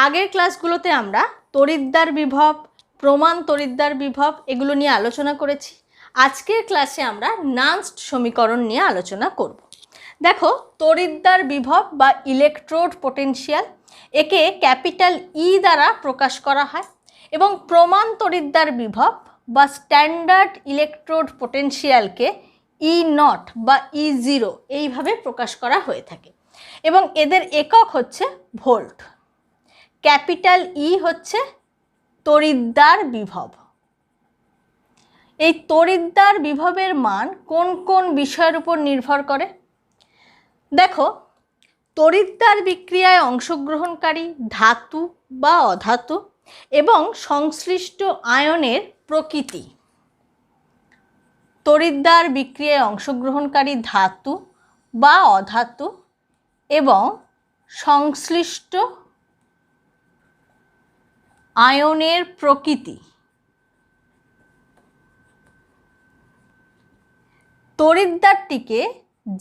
আগের ক্লাসগুলোতে আমরা তড়িৎদ্বার বিভব, প্রমাণ তড়িৎদ্বার বিভব এগুলো নিয়ে আলোচনা করেছি। আজকের ক্লাসে আমরা নান্সড সমীকরণ নিয়ে আলোচনা করব। দেখো, তড়িৎদ্বার বিভব বা ইলেকট্রোড পোটেনশিয়াল একে ক্যাপিটাল ই দ্বারা প্রকাশ করা হয় এবং প্রমাণ তড়িৎদ্বার বিভব বা স্ট্যান্ডার্ড ইলেকট্রোড পোটেনশিয়ালকে ই নট বা ই জিরো এইভাবে প্রকাশ করা হয়ে থাকে এবং এদের একক হচ্ছে ভোল্ট। ক্যাপিটাল ই হচ্ছে তড়িৎদ্বার বিভব। এই তড়িৎদ্বার বিভবের মান কোন কোন বিষয়ের উপর নির্ভর করে? দেখো, তড়িৎদ্বার বিক্রিয়ায় অংশগ্রহণকারী ধাতু বা অধাতু এবং সংশ্লিষ্ট আয়নের প্রকৃতি। তড়িৎদ্বার বিক্রিয়ায় অংশগ্রহণকারী ধাতু বা অধাতু এবং সংশ্লিষ্ট আয়নের প্রকৃতি। তড়িৎদ্বারটিকে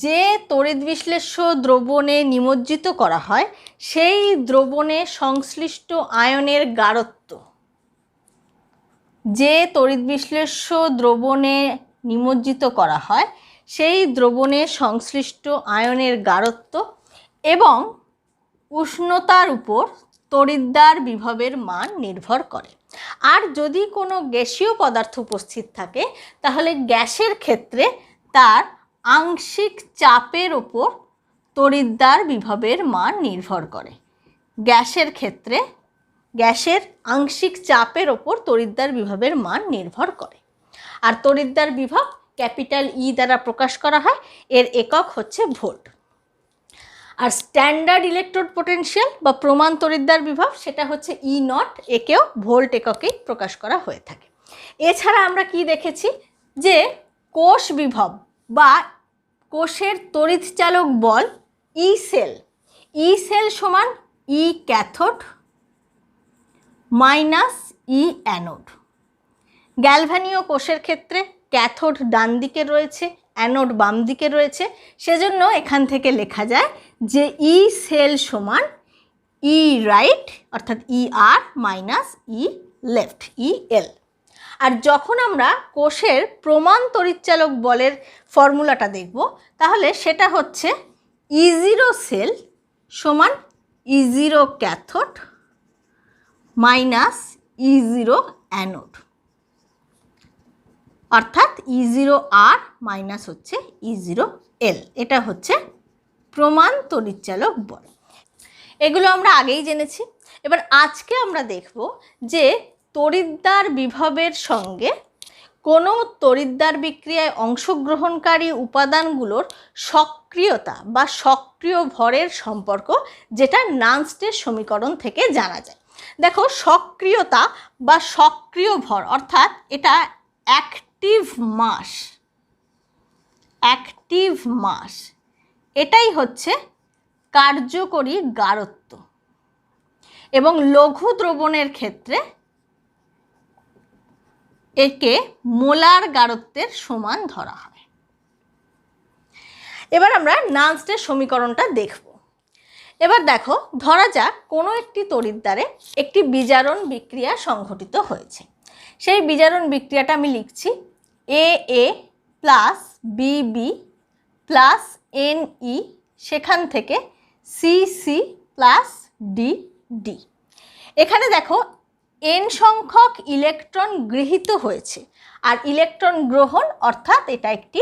যে তড়িৎ বিশ্লেষ্য দ্রবণে নিমজ্জিত করা হয় সেই দ্রবণে সংশ্লিষ্ট আয়নের গাঢ়ত্ব। যে তড়িৎ বিশ্লেষ্য দ্রবণে নিমজ্জিত করা হয় সেই দ্রবণে সংশ্লিষ্ট আয়নের গাঢ়ত্ব এবং উষ্ণতার উপর তড়িৎদ্বার বিভবের মান নির্ভর করে। আর যদি কোনো গ্যাসীয় পদার্থ উপস্থিত থাকে তাহলে গ্যাসের ক্ষেত্রে তার আংশিক চাপের ওপর তড়িৎদ্বার বিভবের মান নির্ভর করে। গ্যাসের ক্ষেত্রে গ্যাসের আংশিক চাপের ওপর তড়িৎদ্বার বিভবের মান নির্ভর করে। আর তড়িৎদ্বার বিভব ক্যাপিটাল ই দ্বারা প্রকাশ করা হয়, এর একক হচ্ছে ভোল্ট। আর স্ট্যান্ডার্ড ইলেকট্রোড পোটেনশিয়াল বা প্রমাণ তড়িৎদ্বার বিভব সেটা হচ্ছে ই নট, একেও ভোল্ট এককেই প্রকাশ করা হয়ে থাকে। এছাড়া আমরা কি দেখেছি যে কোষ বিভব বা কোষের তড়িৎচালক বল ই সেল সমান ই ক্যাথোড মাইনাস ই অ্যানোড। গ্যালভানীয় কোষের ক্ষেত্রে ক্যাথোড ডান দিকে রয়েছে, অ্যানোড বাম দিকে রয়েছে, সেজন্য এখান থেকে লেখা যায় যে ই সেল সমান ই রাইট অর্থাৎ ই আর মাইনাস ই লেফট ই এল। আর যখন আমরা কোষের প্রমাণ তড়িৎচালক বলের ফর্মুলাটা দেখব তাহলে সেটা হচ্ছে ই জিরো সেল সমান ই zero cathode minus E zero anode, অর্থাৎ ই জিরো আর মাইনাস হচ্ছে ই জিরো এল। এটা হচ্ছে প্রমাণ তড়িৎচালক বল। এগুলো আমরা আগেই জেনেছি। এবার আজকে আমরা দেখব যে তড়িৎদ্বার বিভবের সঙ্গে কোনো তড়িৎদ্বার বিক্রিয়ায় অংশগ্রহণকারী উপাদানগুলোর সক্রিয়তা বা সক্রিয় ভরের সম্পর্ক, যেটা নান্সডের সমীকরণ থেকে জানা যায়। দেখো, সক্রিয়তা বা সক্রিয় ভর অর্থাৎ এটা অ্যাক্টিভ মাস, এটাই হচ্ছে কার্যকরী গাঢ়ত্ব এবং লঘু দ্রবণের ক্ষেত্রে একে মোলার গাঢ়ত্বের সমান ধরা হয়। এবার আমরা নান্সডের সমীকরণটা দেখব। এবার দেখো, ধরা যাক কোনো একটি তড়িৎদ্বারে একটি বিজারণ বিক্রিয়া সংঘটিত হয়েছে। সেই বিজারণ বিক্রিয়াটা আমি লিখছি A plus B plus N E, সেখান থেকে সি প্লাস ডি। এখানে দেখো এন সংখ্যক ইলেকট্রন গৃহীত হয়েছে আর ইলেকট্রন গ্রহণ অর্থাৎ এটা একটি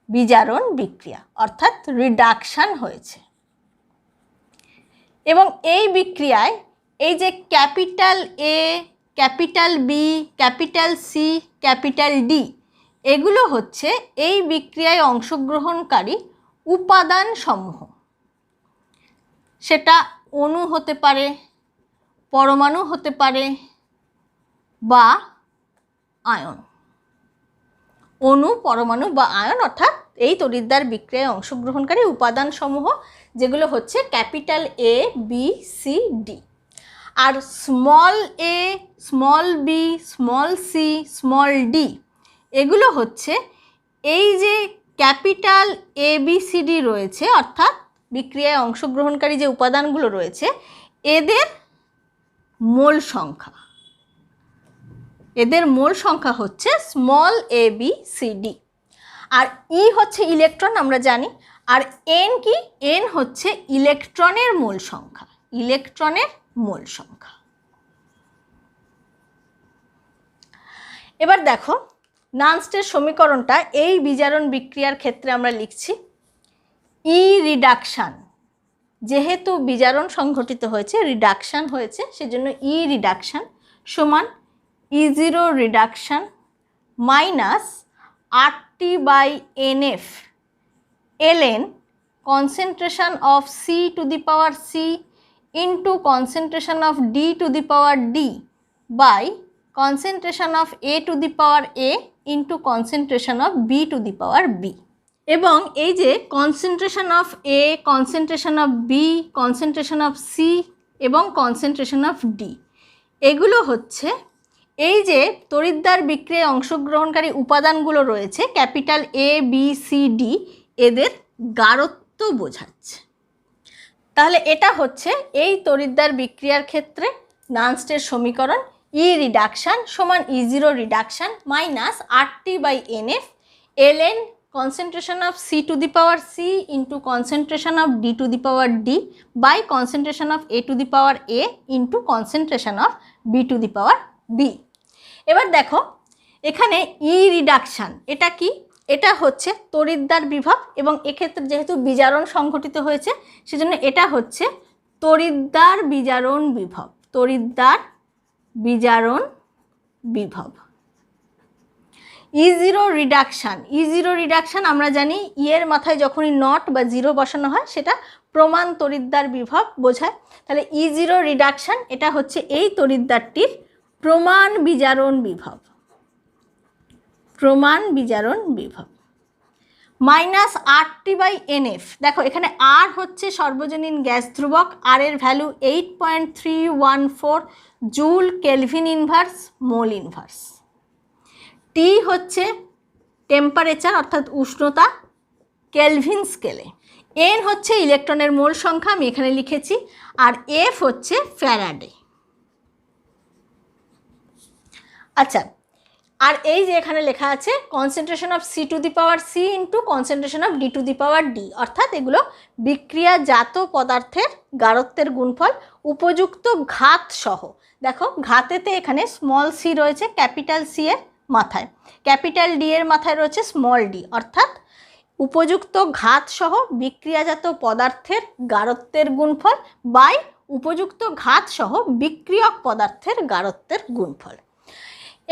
বিজারণ বিক্রিয়া অর্থাৎ রিডাকশন হয়েছে। এবং এই বিক্রিয়ায় এই যে capital A, capital B, capital C, capital D এগুলো হচ্ছে এই বিক্রিয়ায় অংশগ্রহণকারী উপাদান সমূহ। সেটা অণু হতে পারে, পরমাণু হতে পারে বা আয়ন। অণু, পরমাণু বা আয়ন অর্থাৎ এই তড়িৎদ্বার বিক্রিয়ায় অংশগ্রহণকারী উপাদান সমূহ, যেগুলো হচ্ছে capital A, B, C, D. আর small A, small B, small C, small D এগুলো হচ্ছে এই যে capital A B C D রয়েছে অর্থাৎ বিক্রিয়ায় অংশগ্রহণকারী যে উপাদানগুলো রয়েছে এদের মোল সংখ্যা, এদের মোল সংখ্যা হচ্ছে small a b c d। আর ই হচ্ছে ইলেকট্রন আমরা জানি, আর এন কি, এন হচ্ছে ইলেকট্রনের মোল সংখ্যা, ইলেকট্রনের মোল সংখ্যা। এবার দেখো নানস্টের সমীকরণটা এই বিজারণ বিক্রিয়ার ক্ষেত্রে আমরা লিখছি ই রিডাকশান, যেহেতু বিজারণ সংঘটিত হয়েছে, রিডাকশান হয়েছে, সেজন্য ই রিডাকশান সমান E0 reduction minus RT by NF ln concentration of C to the power C into concentration of D to the power D by concentration of A to the power A into concentration of B to the power B। এবং এই যে concentration of A, concentration of B, concentration of C এবং concentration of D, এগুলো হচ্ছে এই যে তড়িৎদ্বার বিক্রিয়ায় অংশগ্রহণকারী উপাদানগুলো রয়েছে capital A, B, C, D, এদের গাঢ়ত্ব বোঝাচ্ছে। তাহলে এটা হচ্ছে এই তড়িৎদ্বার বিক্রিয়ার ক্ষেত্রে নানস্টের সমীকরণ ই রিডাকশান সমান E0 reduction minus RT by NF ln concentration of C to the power C into concentration of D to the power D by concentration of A to the power A into concentration of B to the power B। এবার দেখো এখানে ই reduction এটা কি, এটা হচ্ছে তড়িৎদ্বার বিভব, এবং এক্ষেত্রে যেহেতু বিজারণ সংঘটিত হয়েছে সেজন্য এটা হচ্ছে তড়িৎদ্বার বিজারণ বিভব, তড়িৎদ্বার বিজারণ বিভব। E0 রিডাকশান, E0 রিডাকশান আমরা জানি ই এর মাথায় যখনই নট বা জিরো বসানো হয় সেটা প্রমাণ তড়িৎদ্বার বিভব বোঝায়। তাহলে E0 রিডাকশান এটা হচ্ছে এই তড়িৎদ্বারটির প্রমাণ বিজারণ বিভব, প্রমাণ বিজারণ বিভব মাইনাস RT বাই NF। দেখো এখানে আর হচ্ছে সর্বজনীন গ্যাস ধ্রুবক, আর এর value 8.314 joule kelvin inverse mole inverse. T হচ্ছে টেম্পারেচার অর্থাৎ উষ্ণতা কেলভিন স্কেলে। এন হচ্ছে ইলেকট্রনের মোল সংখ্যা, আমি এখানে লিখেছি, আর এফ হচ্ছে ফ্যারাডে। আচ্ছা, আর এই যে এখানে লেখা আছে concentration of C to the power C into concentration of D to the power D, অর্থাৎ এগুলো বিক্রিয়াজাত পদার্থের গাঢ়ত্বের গুণফল উপযুক্ত ঘাত সহ। দেখো ঘাতেতে এখানে স্মল সি রয়েছে ক্যাপিটাল সি এর মাথায়, ক্যাপিটাল ডি এর মাথায় রয়েছে স্মল ডি, অর্থাৎ উপযুক্ত ঘাত সহ বিক্রিয়াজাত পদার্থের গাঢ়ত্বের গুণফল বাই উপযুক্ত ঘাত সহ বিক্রিয়ক পদার্থের গাঢ়ত্বের গুণফল।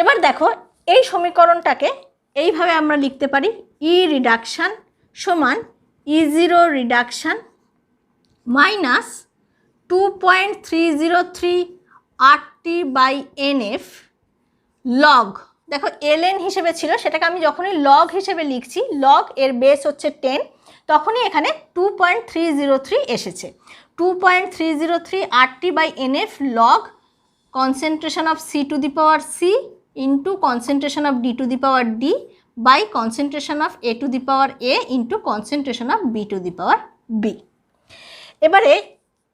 এবার দেখো এই সমীকরণটাকে এইভাবে আমরা লিখতে পারি ই রিডাকশান সমান E0 reduction minus 2.303 RT by NF log, দেখো ln হিসেবে ছিল সেটাকে আমি যখনই লগ হিসেবে লিখছি, লগ এর বেস হচ্ছে 10, তখনই এখানে 2.303 এসেছে। 2.303 RT by NF log concentration of C to the power C into concentration of D to the power D by concentration of A to the power A into concentration of B to the power B। এবারে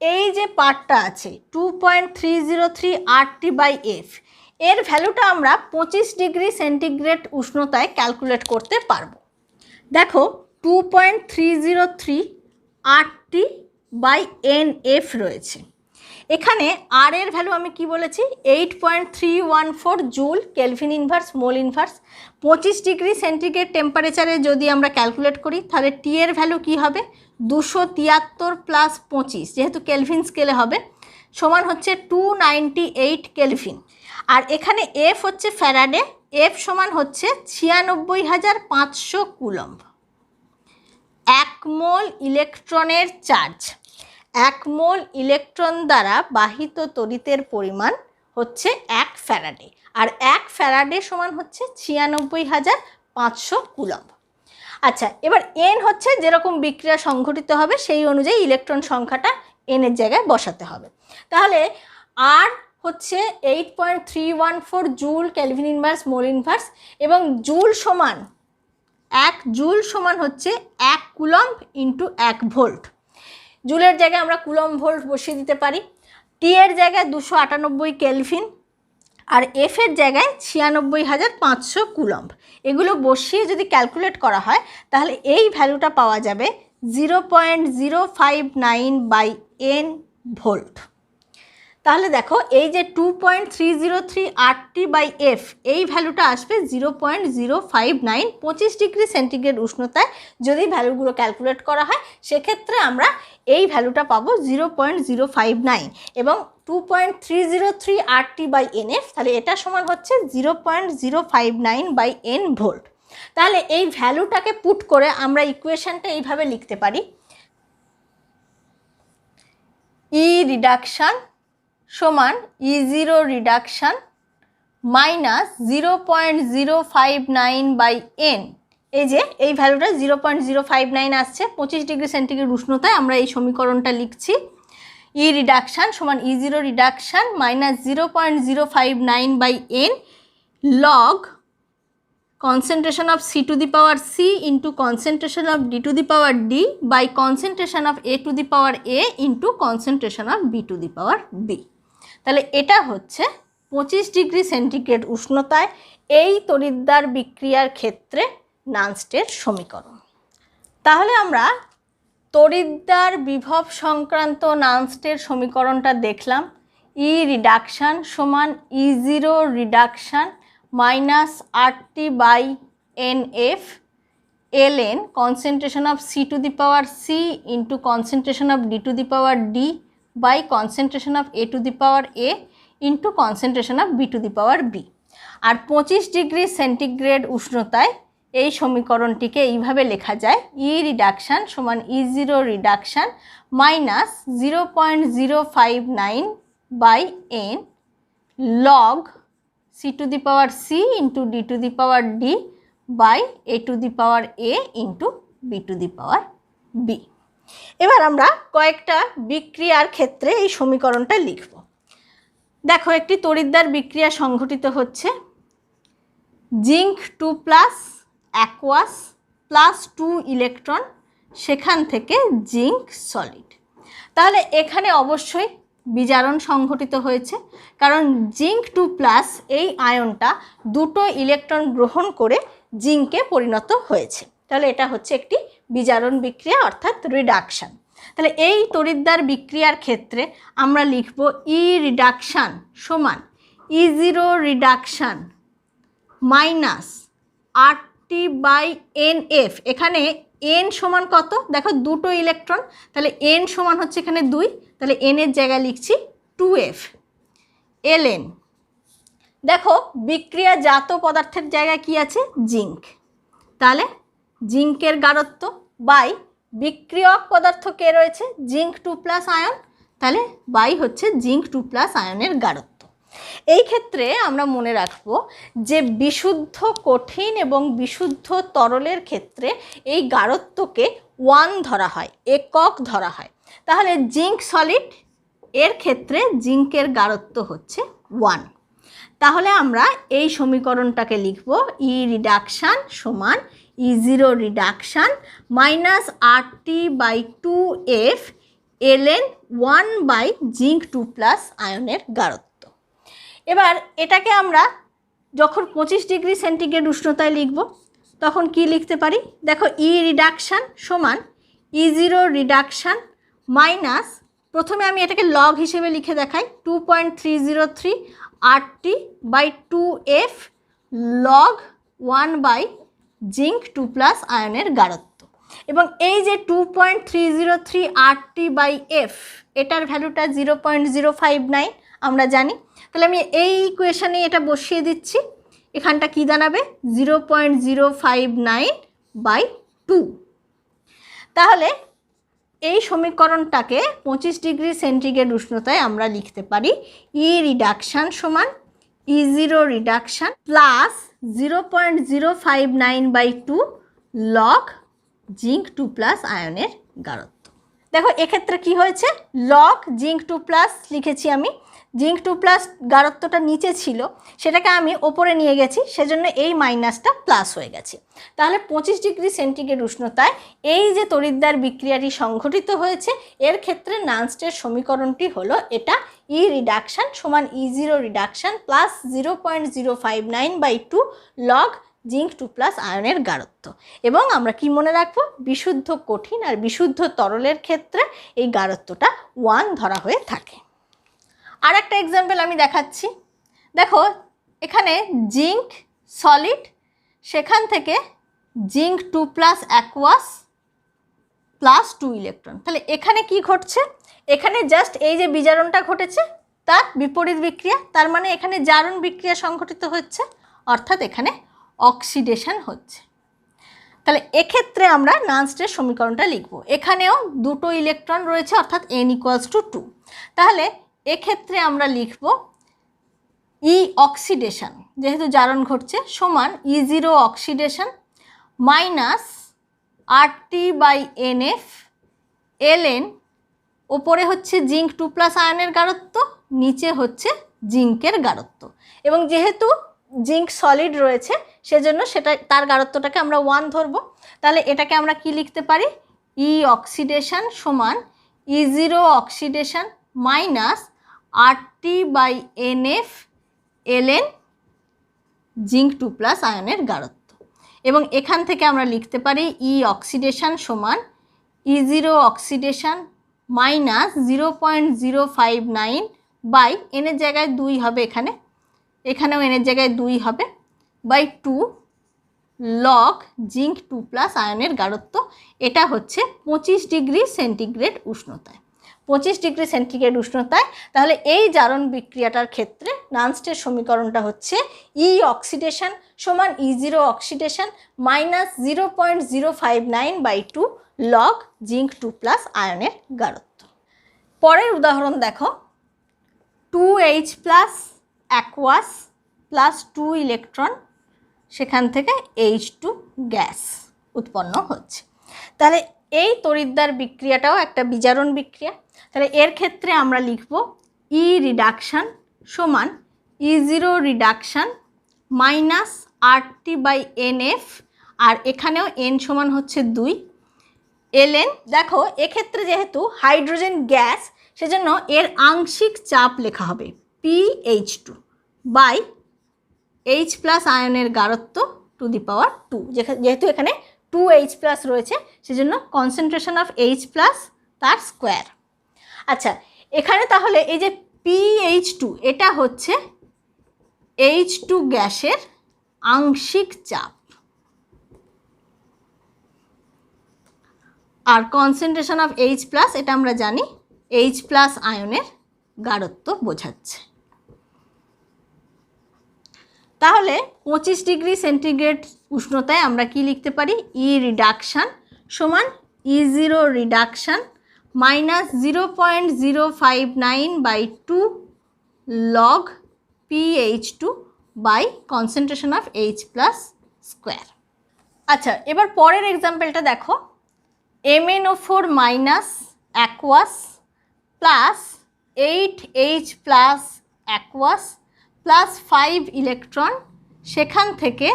এই যে পার্টটা আছে 2.303 RT by F, এর ভ্যালুটা আমরা 25 degree centigrade উষ্ণতায় calculate করতে পারবো। দেখো 2.303 RT by NF রয়েছে, এখানে আর এর ভ্যালু আমি কি বলেছি 8.314 joule kelvin inverse mole inverse. 25 degree centigrade টেম্পারেচারে যদি আমরা ক্যালকুলেট করি তাহলে টি এর ভ্যালু কি হবে 273 প্লাস 25, যেহেতু কেলভিন স্কেলে হবে, সমান হচ্ছে 298 কেলভিন। আর এখানে এফ হচ্ছে ফ্যারাডে, এফ সমান হচ্ছে 96,500 কুলম্ব। 1 মোল ইলেকট্রনের চার্জ, 1 মোল ইলেকট্রন দ্বারা বাহিত তড়িতের পরিমাণ হচ্ছে 1 ফ্যারাডে, আর 1 ফ্যারাডে সমান হচ্ছে 96,500 কুলম্ব। আচ্ছা, এবার এন হচ্ছে যেরকম বিক্রিয়া সংঘটিত হবে সেই অনুযায়ী ইলেকট্রন সংখ্যাটা এনের জায়গায় বসাতে হবে। তাহলে আর হচ্ছে 8.314 joule kelvin inverse mole inverse, এবং জুল সমান 1 জুল সমান হচ্ছে 1 কুলম্ব ইন্টু 1 ভোল্ট। জুলের জায়গায় আমরা কুলম্ব ভোল্ট বসিয়ে দিতে পারি। টি এর জায়গায় 298 কেলভিন, আর এফ এর জায়গায় 96,500 কুলম্ব। এগুলো বসিয়ে যদি ক্যালকুলেট করা হয় তাহলে এই ভ্যালুটা পাওয়া যাবে 0.059/N ভোল্ট। তাহলে দেখো এই যে 2.303 RT/F এই ভ্যালুটা আসবে 0.059। 25 ডিগ্রি সেন্টিগ্রেড উষ্ণতায় যদি ভ্যালুগুলো ক্যালকুলেট করা হয় সেক্ষেত্রে আমরা এই ভ্যালুটা পাবো 0.059 এবং 2.303 RT/NF, তাহলে এটা সমান হচ্ছে 0.059/N ভোল্ট। তাহলে এই ভ্যালুটাকে পুট করে আমরা ইকুয়েশনটা এইভাবে লিখতে পারি, ই রিডাকশান সমান E0 রিডাকশান মাইনাস 0.059/N। এই যে এই ভ্যালুটা 0.059 আসছে 25 ডিগ্রি সেন্টিগ্রেড উষ্ণতায় আমরা এই সমীকরণটা লিখছি। ই রিডাকশান সমান E0 reduction minus 0.059/N log concentration of C to the power C into concentration of D to the power D by concentration of A to the power A into concentration of B to the power B। তাহলে এটা হচ্ছে 25 degree centigrade উষ্ণতায় এই তড়িৎদ্বার বিক্রিয়ার ক্ষেত্রে নানস্টের সমীকরণ। তাহলে আমরা তড়িৎদ্বার বিভব সংক্রান্ত নানস্টের সমীকরণটা দেখলাম। ই রিডাকশান সমান E0 reduction minus RT/NF ln concentration of C to the power C into concentration of D to the power D by concentration of A to the power A into concentration of B to the power B। আর 25 degree centigrade উষ্ণতায় এই সমীকরণটিকে এইভাবে লেখা যায়, E reduction সমান E0 reduction minus 0.059/N log C to the power C into D to the power D by A to the power A into B to the power B। এবার আমরা কয়েকটা বিক্রিয়ার ক্ষেত্রে এই সমীকরণটা লিখব। দেখো একটি তড়িৎদ্বার বিক্রিয়া সংঘটিত হচ্ছে, জিঙ্ক 2+ অ্যাকোয়াস +2 ইলেকট্রন, সেখান থেকে জিঙ্ক সলিড। তাহলে এখানে অবশ্যই বিজারণ সংঘটিত হয়েছে, কারণ জিঙ্ক 2+ এই আয়নটা দুটো ইলেকট্রন গ্রহণ করে জিঙ্কে পরিণত হয়েছে। তাহলে এটা হচ্ছে একটি বিজারণ বিক্রিয়া অর্থাৎ রিডাকশান। তাহলে এই তড়িৎদ্বার বিক্রিয়ার ক্ষেত্রে আমরা লিখব ই রিডাকশান সমান E0 রিডাকশান মাইনাস RT/NF। এখানে N সমান কত দেখো, দুটো ইলেকট্রন, তাহলে N সমান হচ্ছে এখানে 2, তাহলে N এর জায়গায় লিখছি 2F ln। দেখো বিক্রিয়াজাত পদার্থের জায়গায় কি আছে, জিঙ্ক, তাহলে জিঙ্কের গাঢ়ত্ব বাই বিক্রিয়ক পদার্থ কে রয়েছে, জিঙ্ক 2+ আয়ন, তাহলে বাই হচ্ছে জিঙ্ক 2+ আয়নের গাঢ়ত্ব। এই ক্ষেত্রে আমরা মনে রাখব যে বিশুদ্ধ কঠিন এবং বিশুদ্ধ তরলের ক্ষেত্রে এই গাঢ়ত্বকে 1 ধরা হয়, একক ধরা হয়। তাহলে জিঙ্ক সলিড এর ক্ষেত্রে জিঙ্কের গাঢ়ত্ব হচ্ছে 1। তাহলে আমরা এই সমীকরণটাকে লিখব ই রিডাকশান সমান E0 reduction minus RT/2F ln 1/জিঙ্ক 2+ আয়নের গাঢ়ত্ব। এবার এটাকে আমরা যখন 25 ডিগ্রি সেন্টিগ্রেড উষ্ণতায় লিখব তখন কি লিখতে পারি, দেখো ই রিডাকশান সমান E0 রিডাকশান মাইনাস, প্রথমে আমি এটাকে লগ হিসেবে লিখে দেখাই, 2.303 RT/2F log 1/জিঙ্ক 2+ আয়নের গাঢ়ত্ব। এবং এই যে 2.303 RT/F এটার ভ্যালুটা 0.059 আমরা জানি। তাহলে আমি এই ইকুয়েশানে এটা বসিয়ে দিচ্ছি, এখানটা কি দাঁড়াবে 0.059/2। তাহলে এই সমীকরণটাকে 25 ডিগ্রি সেন্টিগ্রেড উষ্ণতায় আমরা লিখতে পারি ই রিডাকশান সমান E0 reduction plus 0.059/2 log zinc 2+ আয়নের গাঢ়ত্ব। দেখো এক্ষেত্রে কি হয়েছে, লগ জিঙ্ক 2+ লিখেছি আমি, জিঙ্ক 2+ গাঢ়ত্বটা নিচে ছিল, সেটাকে আমি ওপরে নিয়ে গেছি, সেজন্য এই মাইনাসটা প্লাস হয়ে গেছে। তাহলে 25 ডিগ্রি সেন্টিগ্রেড উষ্ণতায় এই যে তড়িৎদ্বার বিক্রিয়াটি সংঘটিত হয়েছে, এর ক্ষেত্রে নানস্টের সমীকরণটি হলো এটা, ই রিডাকশান সমান E0 reduction plus 0.059/2 log zinc 2+ আয়নের গাঢ়ত্ব। এবং আমরা কি মনে রাখবো, বিশুদ্ধ কঠিন আর বিশুদ্ধ তরলের ক্ষেত্রে এই গাঢ়ত্বটা 1 ধরা হয়ে থাকে। আর একটা এক্সাম্পল আমি দেখাচ্ছি। দেখো এখানে জিঙ্ক সলিড, সেখান থেকে জিঙ্ক 2+ অ্যাকুয়াস প্লাস 2 ইলেকট্রন। তাহলে এখানে কি ঘটছে, এখানে জাস্ট এই যে বিজারণটা ঘটেছে তার বিপরীত বিক্রিয়া, তার মানে এখানে জারণ বিক্রিয়া সংঘটিত হচ্ছে, অর্থাৎ এখানে অক্সিডেশন হচ্ছে। তাহলে এক্ষেত্রে আমরা নানস্টের সমীকরণটা লিখব। এখানেও দুটো ইলেকট্রন রয়েছে, অর্থাৎ n = 2। তাহলে এক্ষেত্রে আমরা লিখব ই অক্সিডেশন, যেহেতু জারণ ঘটছে, সমান E0 oxidation minus RT/NF ln, ওপরে হচ্ছে জিঙ্ক 2+ আয়নের গাঢ়ত্ব, নিচে হচ্ছে জিঙ্কের গাঢ়ত্ব। এবং যেহেতু জিঙ্ক সলিড রয়েছে সেজন্য সেটা তার গাঢ়ত্বটাকে আমরা 1 ধরব। তাহলে এটাকে আমরা কি লিখতে পারি, ই অক্সিডেশন সমান E0 oxidation minus RT/NF ln zinc 2+ আয়নের গাঢ়ত্ব। এবং এখান থেকে আমরা লিখতে পারি ই অক্সিডেশন সমান E0 অক্সিডেশন মাইনাস 0.059 এনের জায়গায় 2 হবে, এখানেও এনের জায়গায় 2 হবে, /2 লগ জিঙ্ক 2+ আয়নের গাঢ়ত্ব। এটা হচ্ছে 25 ডিগ্রি সেন্টিগ্রেড উষ্ণতায়। 25 ডিগ্রি সেন্টিগ্রেড উষ্ণতায় তাহলে এই জারণ বিক্রিয়াটার ক্ষেত্রে নানস্টের সমীকরণটা হচ্ছে ই অক্সিডেশন সমান E0 oxidation minus 0.059/2 log zinc 2+ আয়নের গাঢ়ত্ব। পরের উদাহরণ দেখো, 2H+ অ্যাকুয়াস প্লাস 2 ইলেকট্রন, সেখান থেকে H2 গ্যাস উৎপন্ন হচ্ছে। তাহলে এই তড়িৎদ্বার বিক্রিয়াটাও একটা বিজারণ বিক্রিয়া। তাহলে এর ক্ষেত্রে আমরা লিখব ই রিডাকশান সমান E0 রিডাকশান মাইনাস RT/NF, আর এখানেও n সমান হচ্ছে 2 ln। দেখো এক্ষেত্রে যেহেতু হাইড্রোজেন গ্যাস, সেজন্য এর আংশিক চাপ লেখা হবে pH2/H+ আয়নের গাঢ়ত্ব টু দি পাওয়ার 2। যেহেতু এখানে 2H+ রয়েছে সেজন্য কনসেন্ট্রেশন অফ H+ তার স্কোয়ার। আচ্ছা, এখানে তাহলে এই যে pH2 এটা হচ্ছে H2 গ্যাসের আংশিক চাপ, আর কনসেন্ট্রেশন অফ H+ এটা আমরা জানি H+ আয়নের গাঢ়ত্ব বোঝাচ্ছে। তাহলে 25 ডিগ্রি সেন্টিগ্রেড উষ্ণতায় আমরা কি লিখতে পারি, ই রিডাকশান সমান E0 reduction minus 0.059/2 log pH2 by concentration of H+ square. আচ্ছা, এবার পরের এক্সাম্পলটা দেখো, MnO4 minus aqueous plus 8H+ aqueous plus 5 electron, সেখান থেকে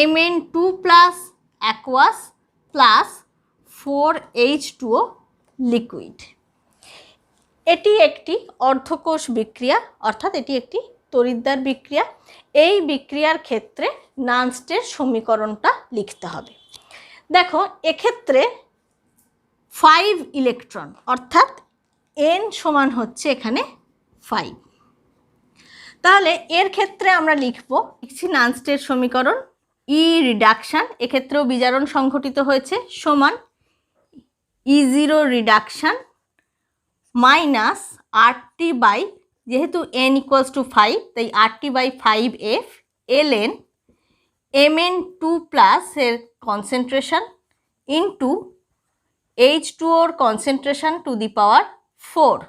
Mn2+ aqueous plus 4H2O liquid. এটি একটি অর্ধকোষ বিক্রিয়া, অর্থাৎ এটি একটি তড়িৎদ্বার বিক্রিয়া। এই বিক্রিয়ার ক্ষেত্রে নানস্টের সমীকরণটা লিখতে হবে। দেখো এক্ষেত্রে 5 ইলেকট্রন, অর্থাৎ n সমান হচ্ছে এখানে 5। তাহলে এর ক্ষেত্রে আমরা লিখব একটি নানস্টের সমীকরণ ই রিডাকশান, এক্ষেত্রেও বিজারণ সংঘটিত হয়েছে, সমান E0 reduction minus RT by, যেহেতু n = 5 তাই RT/5F ln Mn2+ এর কনসেন্ট্রেশন ইন্টু H2Oর concentration to the power 4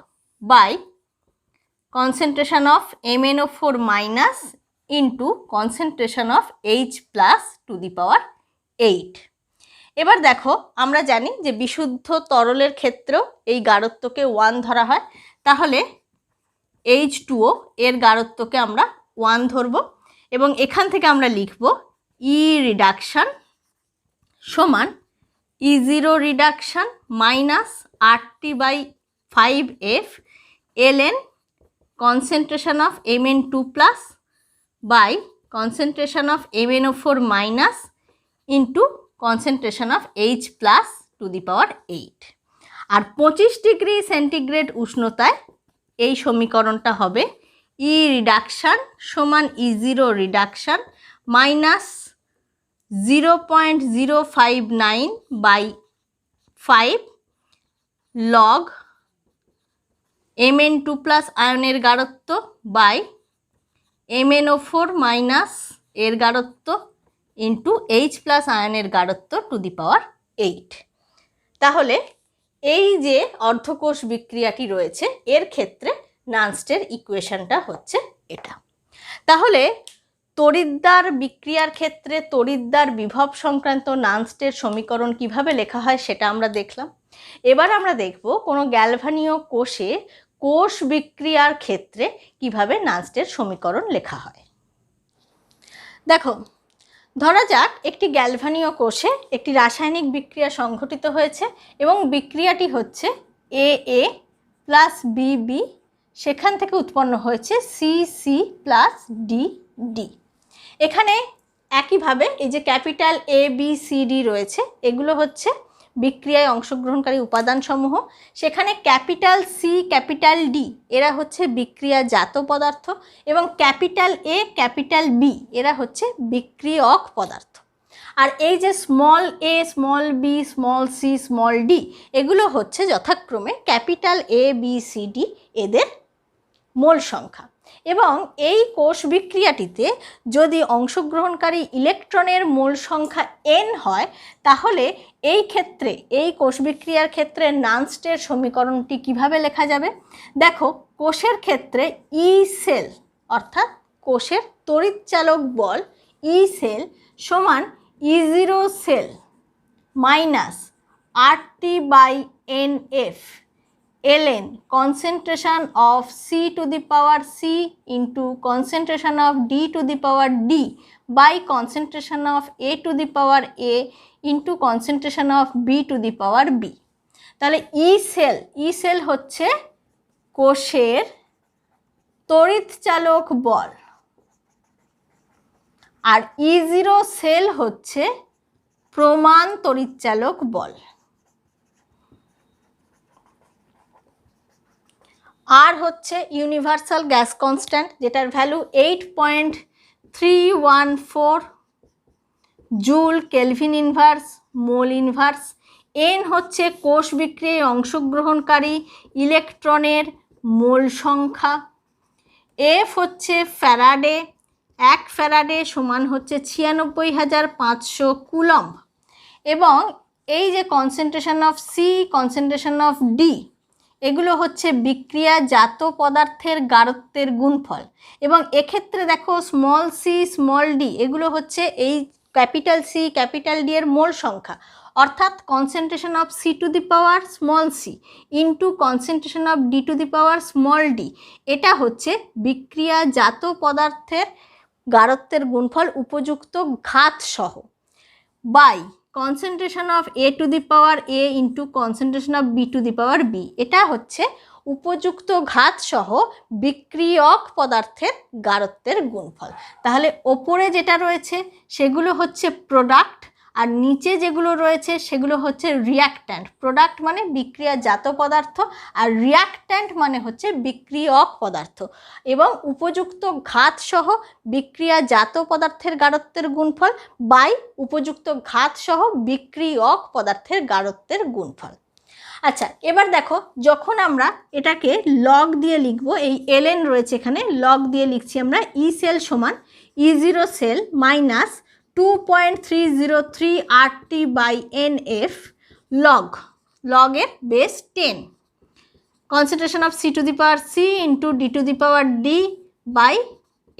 by concentration of MnO4 minus into concentration of H+ to the power 8। এবার দেখো আমরা জানি যে বিশুদ্ধ তরলের ক্ষেত্রেও এই গাঢ়ত্বকে 1 ধরা হয়। তাহলে H2O এর গাঢ়ত্বকে আমরা 1 ধরব এবং এখান থেকে আমরা লিখব E রিডাকশান সমান E0 reduction minus RT/5F ln concentration of Mn2 plus by concentration of MnO4 minus into concentration of H plus to the power 8 আর 25 ডিগ্রি সেন্টিগ্রেড উষ্ণতায় এই সমীকরণটা হবে E রিডাকশান সমান E0 reduction minus 0.059/5 log Mn2 plus আয়নের গাঢ়ত্ব by MnO4 minus এর গাঢ়ত্ব into H plus আয়নের গাঢ়ত্ব to the power 8। তাহলে এই যে অর্ধকোষ বিক্রিয়াটি রয়েছে এর ক্ষেত্রে নানস্টের ইকুয়েশনটা হচ্ছে এটা। তাহলে তড়িৎদ্বার বিক্রিয়ার ক্ষেত্রে তড়িৎদ্বার বিভব সংক্রান্ত নানস্টের সমীকরণ কিভাবে লেখা হয় সেটা আমরা দেখলাম। এবার আমরা দেখব কোনো গ্যালভানীয় কোষে কোষ বিক্রিয়ার ক্ষেত্রে কিভাবে নানস্টের সমীকরণ লেখা হয়। দেখো, ধরা যাক একটি গ্যালভানীয় কোষে একটি রাসায়নিক বিক্রিয়া সংঘটিত হয়েছে এবং বিক্রিয়াটি হচ্ছে AA প্লাস BB, সেখান থেকে উৎপন্ন হয়েছে CC প্লাস DD। এখানে একইভাবে এই যে ক্যাপিটাল ABCD রয়েছে এগুলো হচ্ছে বিক্রিয়ায় অংশগ্রহণকারী উপাদানসমূহ, সেখানে ক্যাপিটাল C ক্যাপিটাল D এরা হচ্ছে বিক্রিয়াজাত পদার্থ এবং ক্যাপিটাল A ক্যাপিটাল B এরা হচ্ছে বিক্রিয়ক পদার্থ। আর এই যে small a small b small c small d এগুলো হচ্ছে যথাক্রমে ক্যাপিটাল ABCD এদের মোল সংখ্যা। এবং এই কোষ বিক্রিয়াটিতে যদি অংশগ্রহণকারী ইলেকট্রনের মোল সংখ্যা n হয় তাহলে এই ক্ষেত্রে এই কোষ বিক্রিয়ার ক্ষেত্রে নানস্টের সমীকরণটি কিভাবে লেখা যাবে। দেখো, কোষের ক্ষেত্রে ই সেল অর্থাৎ কোষের তড়িৎচালক বল ই সেল সমান E0 cell minus RT/NF ln concentration of C to the power C into concentration of D to the power D by concentration of A to the power A into concentration of B to the power B। তাহলে ই cell হচ্ছে কোষের তড়িৎচালক বল আর E0 sell হচ্ছে প্রমাণ তড়িৎচালক বল। আর হচ্ছে universal gas constant যেটার value 8.314 joule kelvin inverse mole inverse. N হচ্ছে কোষ বিক্রিয়ায় অংশগ্রহণকারী ইলেকট্রনের মোল সংখ্যা। এফ হচ্ছে ফ্যারাডে, 1 ফ্যারাডে সমান হচ্ছে 96,500 কুলম্ব। এবং এই যে concentration of C concentration of D এগুলো হচ্ছে বিক্রিয়াজাত পদার্থের গাঢ়ত্বের গুণফল। এবং এক্ষেত্রে দেখো স্মল সি স্মল ডি এগুলো হচ্ছে এই ক্যাপিটাল সি ক্যাপিটাল ডি এর মোল সংখ্যা, অর্থাৎ concentration of C to the power small C into concentration of D to the power small D, এটা হচ্ছে বিক্রিয়াজাত পদার্থের গাঢ়ত্বের গুণফল উপযুক্ত ঘাত সহ by concentration of A to the power A into concentration of B to the power B, এটা হচ্ছে উপযুক্ত ঘাত সহ বিক্রিয়ক পদার্থের গাঢ়ত্বের গুণফল। তাহলে ওপরে যেটা রয়েছে সেগুলো হচ্ছে প্রোডাক্ট আর নিচে যেগুলো রয়েছে সেগুলো হচ্ছে রিয়াক্ট্যান্ট। প্রোডাক্ট মানে বিক্রিয়াজাত পদার্থ আর রিয়াক্ট্যান্ট মানে হচ্ছে বিক্রিয়ক পদার্থ। এবং উপযুক্ত ঘাত সহ বিক্রিয়াজাত পদার্থের গাঢ়ত্বের গুণফল বাই উপযুক্ত ঘাত সহ বিক্রিয়ক পদার্থের গাঢ়ত্বের গুণফল। আচ্ছা, এবার দেখো যখন আমরা এটাকে লগ দিয়ে লিখব, এই ln রয়েছে এখানে, লগ দিয়ে লিখছি আমরা ই সেল সমান E0 সেল মাইনাস 2.303 RT/NF লগের base 10 concentration of C to the power C into D to the power D by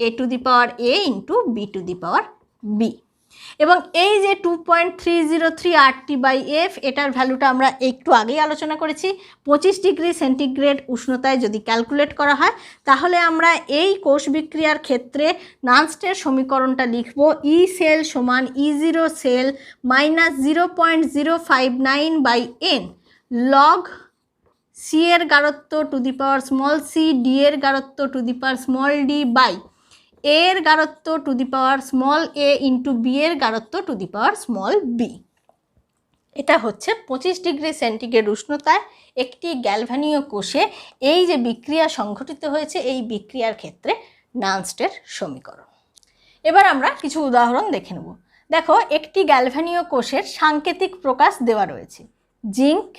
A to the power A into B to the power B। এবং এই যে 2.303 RT/F এটার ভ্যালুটা আমরা একটু আগেই আলোচনা করেছি। 25 ডিগ্রি সেন্টিগ্রেড উষ্ণতায় যদি ক্যালকুলেট করা হয় তাহলে আমরা এই কোষ বিক্রিয়ার ক্ষেত্রে নানস্টের সমীকরণটা লিখব ই সেল সমান E0 cell minus 0.059/n log C এর গাঢ়ত্ব to the power small C, D এর গাঢ়ত্ব to the power small D by A এর গাঢ়ত্ব to the power small A into B এর গাঢ়ত্ব to the power small B. এটা হচ্ছে 25 ডিগ্রি সেন্টিগ্রেড উষ্ণতায় একটি গ্যালভানীয় কোষে এই যে বিক্রিয়া সংঘটিত হয়েছে এই বিক্রিয়ার ক্ষেত্রে নানস্টের সমীকরণ। এবার আমরা কিছু উদাহরণ দেখে নেব। দেখো, একটি গ্যালভানীয় কোষের সাংকেতিক প্রকাশ দেওয়া রয়েছে। জিঙ্ক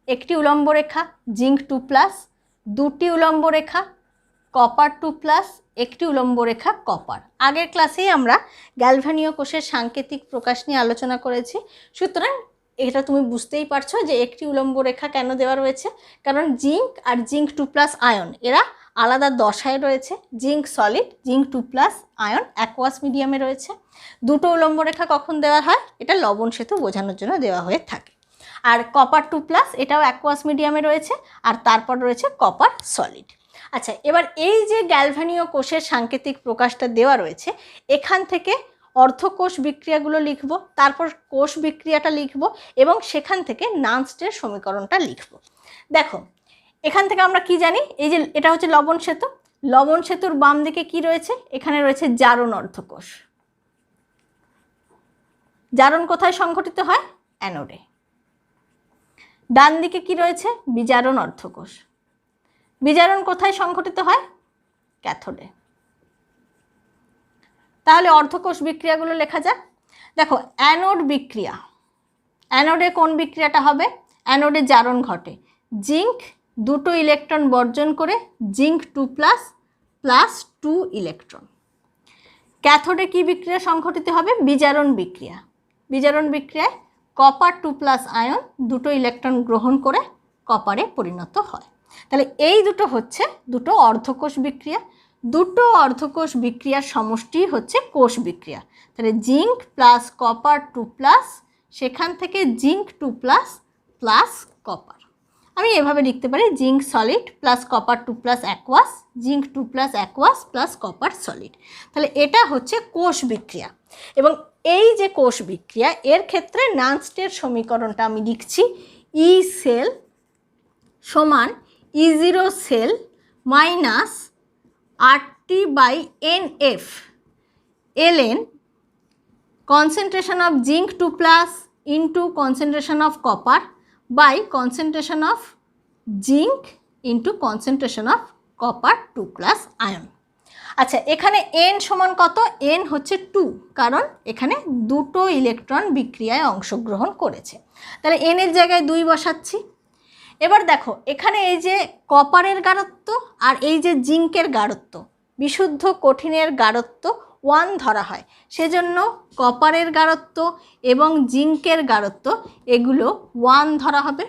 একটি উলম্ব রেখা, জিঙ্ক 2+, দুটি উলম্ব রেখা, কপার 2+, একটি উলম্ব রেখা কপার। আগের ক্লাসেই আমরা গ্যালভানীয় কোষের সাংকেতিক প্রকাশ নিয়ে আলোচনা করেছি, সুতরাং এটা তুমি বুঝতেই পারছো যে একটি উলম্ব রেখা কেন দেওয়া রয়েছে, কারণ জিঙ্ক আর জিঙ্ক 2+ আয়ন এরা আলাদা দশায় রয়েছে। Zinc solid, zinc 2+ ion aqueous মিডিয়ামে রয়েছে। দুটো উলম্ব রেখা কখন দেওয়া হয়? এটা লবণ সেতু বোঝানোর জন্য দেওয়া হয়ে থাকে। আর কপার 2+, এটাও অ্যাকোয়াস মিডিয়ামে রয়েছে, আর তারপর রয়েছে কপার সলিড। আচ্ছা, এবার এই যে গ্যালভানীয় কোষের সাংকেতিক প্রকাশটা দেওয়া রয়েছে, এখান থেকে অর্ধকোষ বিক্রিয়াগুলো লিখব, তারপর কোষ বিক্রিয়াটা লিখব এবং সেখান থেকে নানস্টের সমীকরণটা লিখব। দেখো, এখান থেকে আমরা কি জানি? এই যে এটা হচ্ছে লবণ সেতু, লবণ সেতুর বাম দিকে কি রয়েছে? এখানে রয়েছে জারণ অর্ধকোষ। জারণ কোথায় সংঘটিত হয়? অ্যানোডে। ডান দিকে কি রয়েছে? বিজারণ অর্ধকোষ। বিজারণ কোথায় সংঘটিত হয়? ক্যাথোডে। তাহলে অর্ধকোষ বিক্রিয়াগুলো লেখা যাক। দেখো, অ্যানোড বিক্রিয়া, অ্যানোডে কোন বিক্রিয়াটা হবে? অ্যানোডে জারণ ঘটে। জিঙ্ক দুটো ইলেকট্রন বর্জন করে জিঙ্ক 2+ প্লাস 2 ইলেকট্রন। ক্যাথোডে কি বিক্রিয়া সংঘটিত হবে? বিজারণ বিক্রিয়া। বিজারণ বিক্রিয়ায় কপার 2+ আয়ন দুটো ইলেকট্রন গ্রহণ করে কপারে পরিণত হয়। তাহলে এই দুটো হচ্ছে দুটো অর্ধকোষ বিক্রিয়া। দুটো অর্ধকোষ বিক্রিয়ার সমষ্টি হচ্ছে কোষ বিক্রিয়া। তাহলে জিঙ্ক প্লাস কপার 2+, সেখান থেকে জিঙ্ক 2+ প্লাস কপার। আমি এভাবে লিখতে পারি zinc solid plus copper 2+ aqueous, zinc 2+ aqueous plus copper solid. তাহলে এটা হচ্ছে কোষ বিক্রিয়া। এবং এই যে কোষ বিক্রিয়া, এর ক্ষেত্রে নানস্টের সমীকরণটা আমি লিখছি ই সেল সমান E0 cell minus RT/NF ln concentration of zinc 2+ into concentration of copper by concentration of zinc into concentration of copper 2+ ion। আচ্ছা, এখানে n সমান কত? n হচ্ছে 2, কারণ এখানে দুটো ইলেকট্রন বিক্রিয়ায় অংশগ্রহণ করেছে। তাহলে n এর জায়গায় 2 বসাচ্ছি। এবার দেখো, এখানে এই যে কপারের গাঢ়ত্ব আর এই যে জিঙ্কের গাঢ়ত্ব, বিশুদ্ধ কঠিনের গাঢ়ত্ব 1 ধরা হয়, সেজন্য কপারের গাঢ়ত্ব এবং জিঙ্কের গাঢ়ত্ব এগুলো 1 ধরা হবে।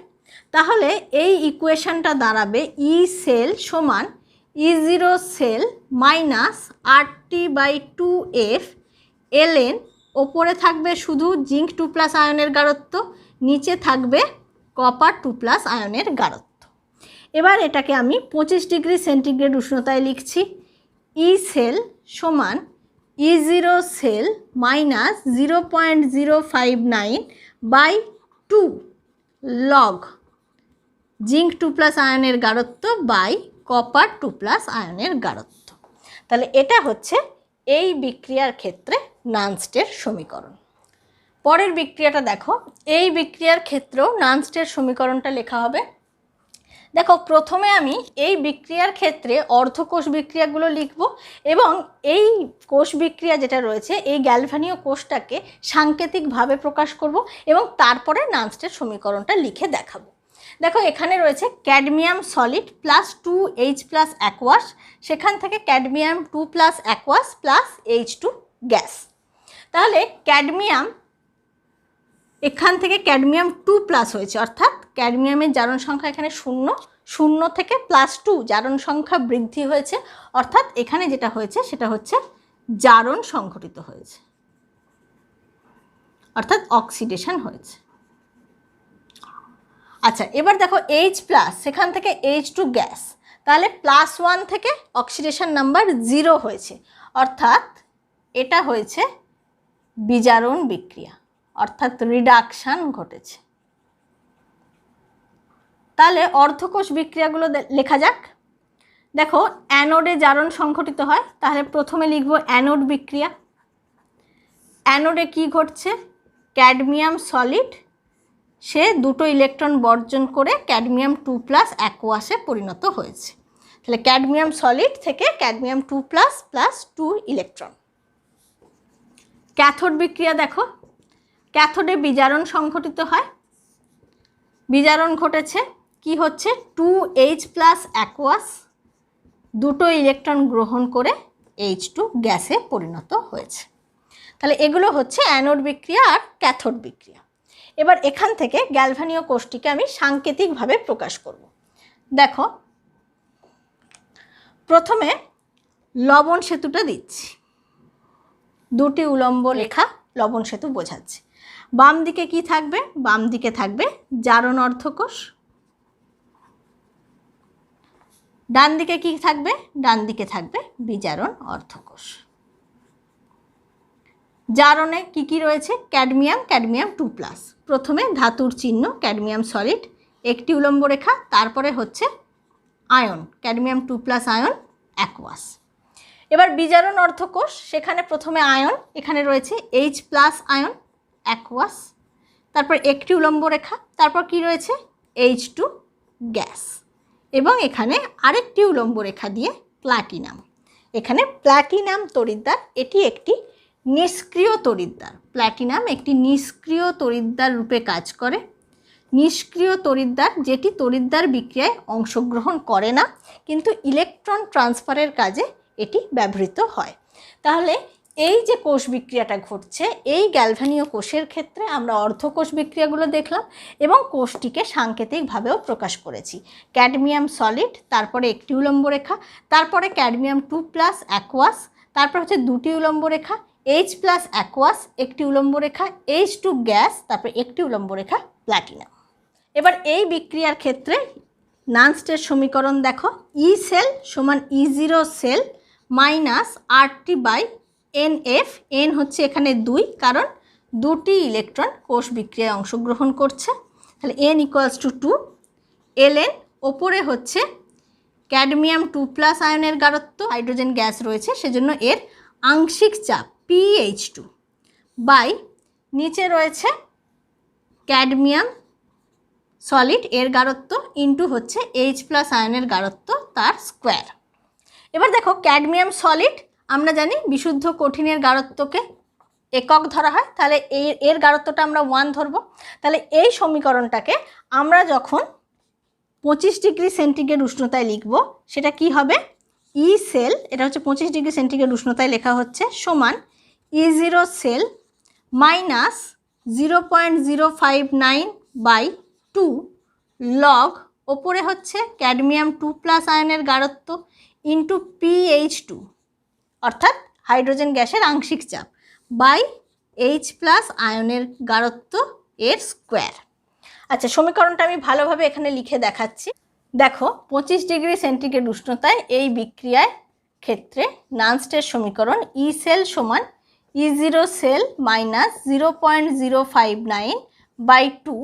তাহলে এই ইকুয়েশনটা দাঁড়াবে ই সেল সমান E0 cell minus RT/2F ln, ওপরে থাকবে শুধু জিঙ্ক 2+ আয়নের গাঢ়ত্ব, নিচে থাকবে কপার 2+ আয়নের গাঢ়ত্ব। এবার এটাকে আমি 25 ডিগ্রি সেন্টিগ্রেড উষ্ণতায় লিখছি। ই সেল সমান E0 cell minus 0.059/2 log zinc 2+ আয়নের গাঢ়ত্ব বাই কপার 2+ আয়নের গাঢ়ত্ব। তাহলে এটা হচ্ছে এই বিক্রিয়ার ক্ষেত্রে নানস্টের সমীকরণ। পরের বিক্রিয়াটা দেখো, এই বিক্রিয়ার ক্ষেত্রেও নানস্টের সমীকরণটা লেখা হবে। দেখো, প্রথমে আমি এই বিক্রিয়ার ক্ষেত্রে অর্ধকোষ বিক্রিয়াগুলো লিখব এবং এই কোষ বিক্রিয়া যেটা রয়েছে এই গ্যালভানীয় কোষটাকে সাংকেতিকভাবে প্রকাশ করব এবং তারপরে নানস্টের সমীকরণটা লিখে দেখাবো। দেখো, এখানে রয়েছে cadmium solid plus 2H+ aqueous, সেখান থেকে cadmium 2+ aqueous plus H2 gas. তাহলে ক্যাডমিয়াম, এখান থেকে ক্যাডমিয়াম 2+ হয়েছে, অর্থাৎ ক্যাডমিয়ামের জারণ সংখ্যা এখানে 0 থেকে +2 জারণ সংখ্যা বৃদ্ধি হয়েছে, অর্থাৎ এখানে যেটা হয়েছে সেটা হচ্ছে জারণ সংঘটিত হয়েছে। অর্থাৎ অক্সিডেশন হয়েছে। আচ্ছা, এবার দেখো H+, সেখান থেকে H2 গ্যাস, তাহলে +1 থেকে অক্সিডেশন নাম্বার 0 হয়েছে, অর্থাৎ এটা হয়েছে বিজারণ বিক্রিয়া, অর্থাৎ রিডাকশান ঘটেছে। তাহলে অর্ধকোষ বিক্রিয়াগুলো লেখা যাক। দেখো অ্যানোডে জারণ সংঘটিত হয়, তাহলে প্রথমে লিখব অ্যানোড বিক্রিয়া। অ্যানোডে কি ঘটছে? ক্যাডমিয়াম সলিড সে 2টো ইলেকট্রন বর্জন করে ক্যাডমিয়াম 2+ অ্যাকোয়াসে পরিণত হয়েছে। তাহলে ক্যাডমিয়াম সলিড থেকে ক্যাডমিয়াম 2+ 2 ইলেকট্রন। ক্যাথোড বিক্রিয়া দেখো, ক্যাথোডে বিজারণ সংঘটিত হয়। বিজারণ ঘটেছে, কি হচ্ছে? 2H+ অ্যাকোয়াস 2টো ইলেকট্রন গ্রহণ করে H2 গ্যাসে পরিণত হয়েছে। তাহলে এগুলো হচ্ছে অ্যানোড বিক্রিয়া আর ক্যাথোড বিক্রিয়া। এবার এখান থেকে গ্যালভানীয় কোষটিকে আমি সাংকেতিকভাবে প্রকাশ করব। দেখো প্রথমে লবণ সেতুটা দিচ্ছি, 2টি উলম্ব রেখা লবণ সেতু বোঝাচ্ছে। বাম দিকে কি থাকবে? বাম দিকে থাকবে জারণ অর্ধকোষ। ডান দিকে কি থাকবে? ডান দিকে থাকবে বিজারণ অর্ধকোষ। জারণে কি কি রয়েছে? ক্যাডমিয়াম 2+। প্রথমে ধাতুর চিহ্ন ক্যাডমিয়াম সলিড, একটি উলম্ব রেখা, তারপরে হচ্ছে আয়ন ক্যাডমিয়াম 2+ আয়ন অ্যাকোয়াস। এবার বিজারণ অর্ধকোষ, সেখানে প্রথমে আয়ন, এখানে রয়েছে H+ আয়ন অ্যাকোয়াস, তারপর একটি উলম্ব রেখা, তারপর কি রয়েছে? H2 গ্যাস, এবং এখানে আরেকটি উলম্ব রেখা দিয়ে প্লাটিনাম। এখানে প্লাটিনাম তড়িৎদ্বার, এটি একটি নিষ্ক্রিয় তড়িৎদ্বার। প্লাটিনাম একটি নিষ্ক্রিয় তড়িৎদ্বার রূপে কাজ করে। নিষ্ক্রিয় তড়িৎদ্বার যেটি তড়িৎদ্বার বিক্রিয়ায় অংশগ্রহণ করে না, কিন্তু ইলেকট্রন ট্রান্সফারের কাজে এটি ব্যবহৃত হয়। তাহলে এই যে কোষ বিক্রিয়াটা ঘটছে, এই গ্যালভানীয় কোষের ক্ষেত্রে আমরা অর্ধকোষ বিক্রিয়াগুলো দেখলাম এবং কোষটিকে সাংকেতিকভাবেও প্রকাশ করেছি। ক্যাডমিয়াম সলিড, তারপরে একটি উলম্ব রেখা, তারপরে ক্যাডমিয়াম 2+ অ্যাকোয়াস, তারপর হচ্ছে 2টি উলম্ব রেখা, H+ অ্যাকোয়াস, একটি উলম্ব রেখা, H2 গ্যাস, তারপর একটি উলম্ব রেখা প্লাটিনাম। এবার এই বিক্রিয়ার ক্ষেত্রে নানস্টের সমীকরণ দেখো, E সেল সমান E0 cell minus RT/NF। N হচ্ছে এখানে 2, কারণ 2টি ইলেকট্রন কোষ বিক্রিয়ায় অংশগ্রহণ করছে। তাহলে N = 2। Ln ওপরে হচ্ছে ক্যাডমিয়াম 2+ আয়নের গাঢ়ত্ব, হাইড্রোজেন গ্যাস রয়েছে সেজন্য এর আংশিক চাপ pH2 বাই নিচে রয়েছে ক্যাডমিয়াম সলিড এর গাঢ়ত্ব ইন্টু হচ্ছে H+ আয়নের গাঢ়ত্ব তার স্কোয়ার। এবার দেখো ক্যাডমিয়াম সলিড আমরা জানি বিশুদ্ধ কঠিনের গাঢ়ত্বকে একক ধরা হয়, তাহলে এর গাঢ়ত্বটা আমরা 1 ধরবো। তাহলে এই সমীকরণটাকে আমরা যখন 25 ডিগ্রি সেন্টিগ্রেড উষ্ণতায় লিখব, সেটা কি হবে? ই সেল, এটা হচ্ছে 25 ডিগ্রি সেন্টিগ্রেড উষ্ণতায় লেখা হচ্ছে, সমান E0 সেল মাইনাস 0.059/2 লগ, ওপরে হচ্ছে ক্যাডমিয়াম 2+ আয়নের গাঢ়ত্ব ইন্টু pH2 অর্থাৎ হাইড্রোজেন গ্যাসের আংশিক চাপ বাই H+ আয়নের গাঢ়ত্ব এর স্কোয়ার। আচ্ছা, সমীকরণটা আমি ভালোভাবে এখানে লিখে দেখাচ্ছি। দেখো 25 ডিগ্রি সেন্টিগ্রেড উষ্ণতায় এই বিক্রিয়ার ক্ষেত্রে নানস্টের সমীকরণ ই সেল সমান E0 cell minus 0.059/2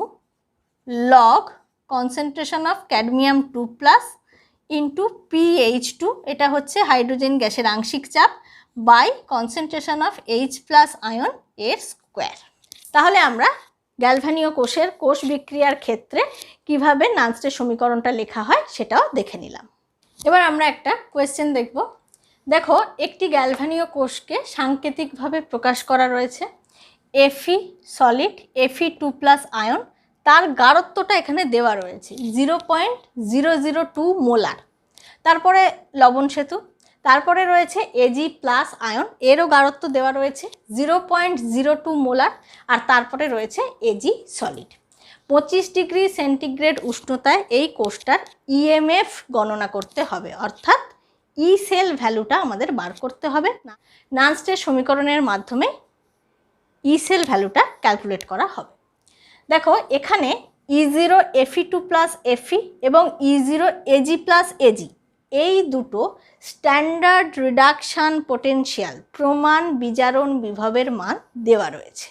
log concentration of cadmium 2+ into pH2, এটা হচ্ছে হাইড্রোজেন গ্যাসের আংশিক চাপ, by concentration of H+ ion এর স্কোয়ার। তাহলে আমরা গ্যালভানীয় কোষের কোষ বিক্রিয়ার ক্ষেত্রে কিভাবে নানস্টের সমীকরণটা লেখা হয় সেটাও দেখে নিলাম। এবার আমরা একটা কোয়েশ্চেন দেখব। দেখো একটি গ্যালভানীয় কোষকে সাংকেতিকভাবে প্রকাশ করা রয়েছে। Fe সলিড Fe2+ আয়ন, তার গাঢ়ত্বটা এখানে দেওয়া রয়েছে 0.002 মোলার। তারপরে লবণ সেতু, তারপরে রয়েছে Ag+ আয়ন, এরও গাঢ়ত্ব দেওয়া রয়েছে 0.02 মোলার, আর তারপরে রয়েছে Ag সলিড। 25 ডিগ্রি সেন্টিগ্রেড উষ্ণতায় এই কোষটার EMF গণনা করতে হবে, অর্থাৎ ই সেল ভ্যালুটা আমাদের বার করতে হবে নানস্টের সমীকরণের মাধ্যমে ই সেল ভ্যালুটা ক্যালকুলেট করা হবে। দেখো এখানে E0 Fe2 প্লাস Fe এবং E0 Ag প্লাস Ag এই দুটো স্ট্যান্ডার্ড রিডাকশান পোটেনশিয়াল প্রমাণ বিজারণ বিভবের মান দেওয়া রয়েছে।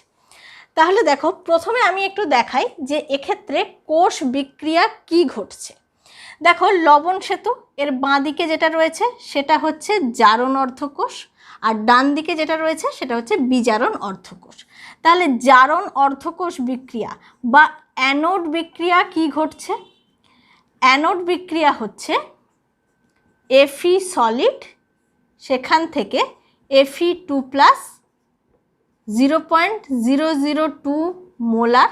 তাহলে দেখো প্রথমে আমি একটু দেখাই যে এক্ষেত্রে কোষ বিক্রিয়া কি ঘটছে। দেখো লবণ সেতু এর বাঁ দিকে যেটা রয়েছে সেটা হচ্ছে জারণ অর্ধকোষ, আর ডান দিকে যেটা রয়েছে সেটা হচ্ছে বিজারণ অর্ধকোষ। তাহলে জারণ অর্ধকোষ বিক্রিয়া বা অ্যানোড বিক্রিয়া কি ঘটছে? অ্যানোড বিক্রিয়া হচ্ছে Fe সলিড, সেখান থেকে Fe2 plus 0.002 molar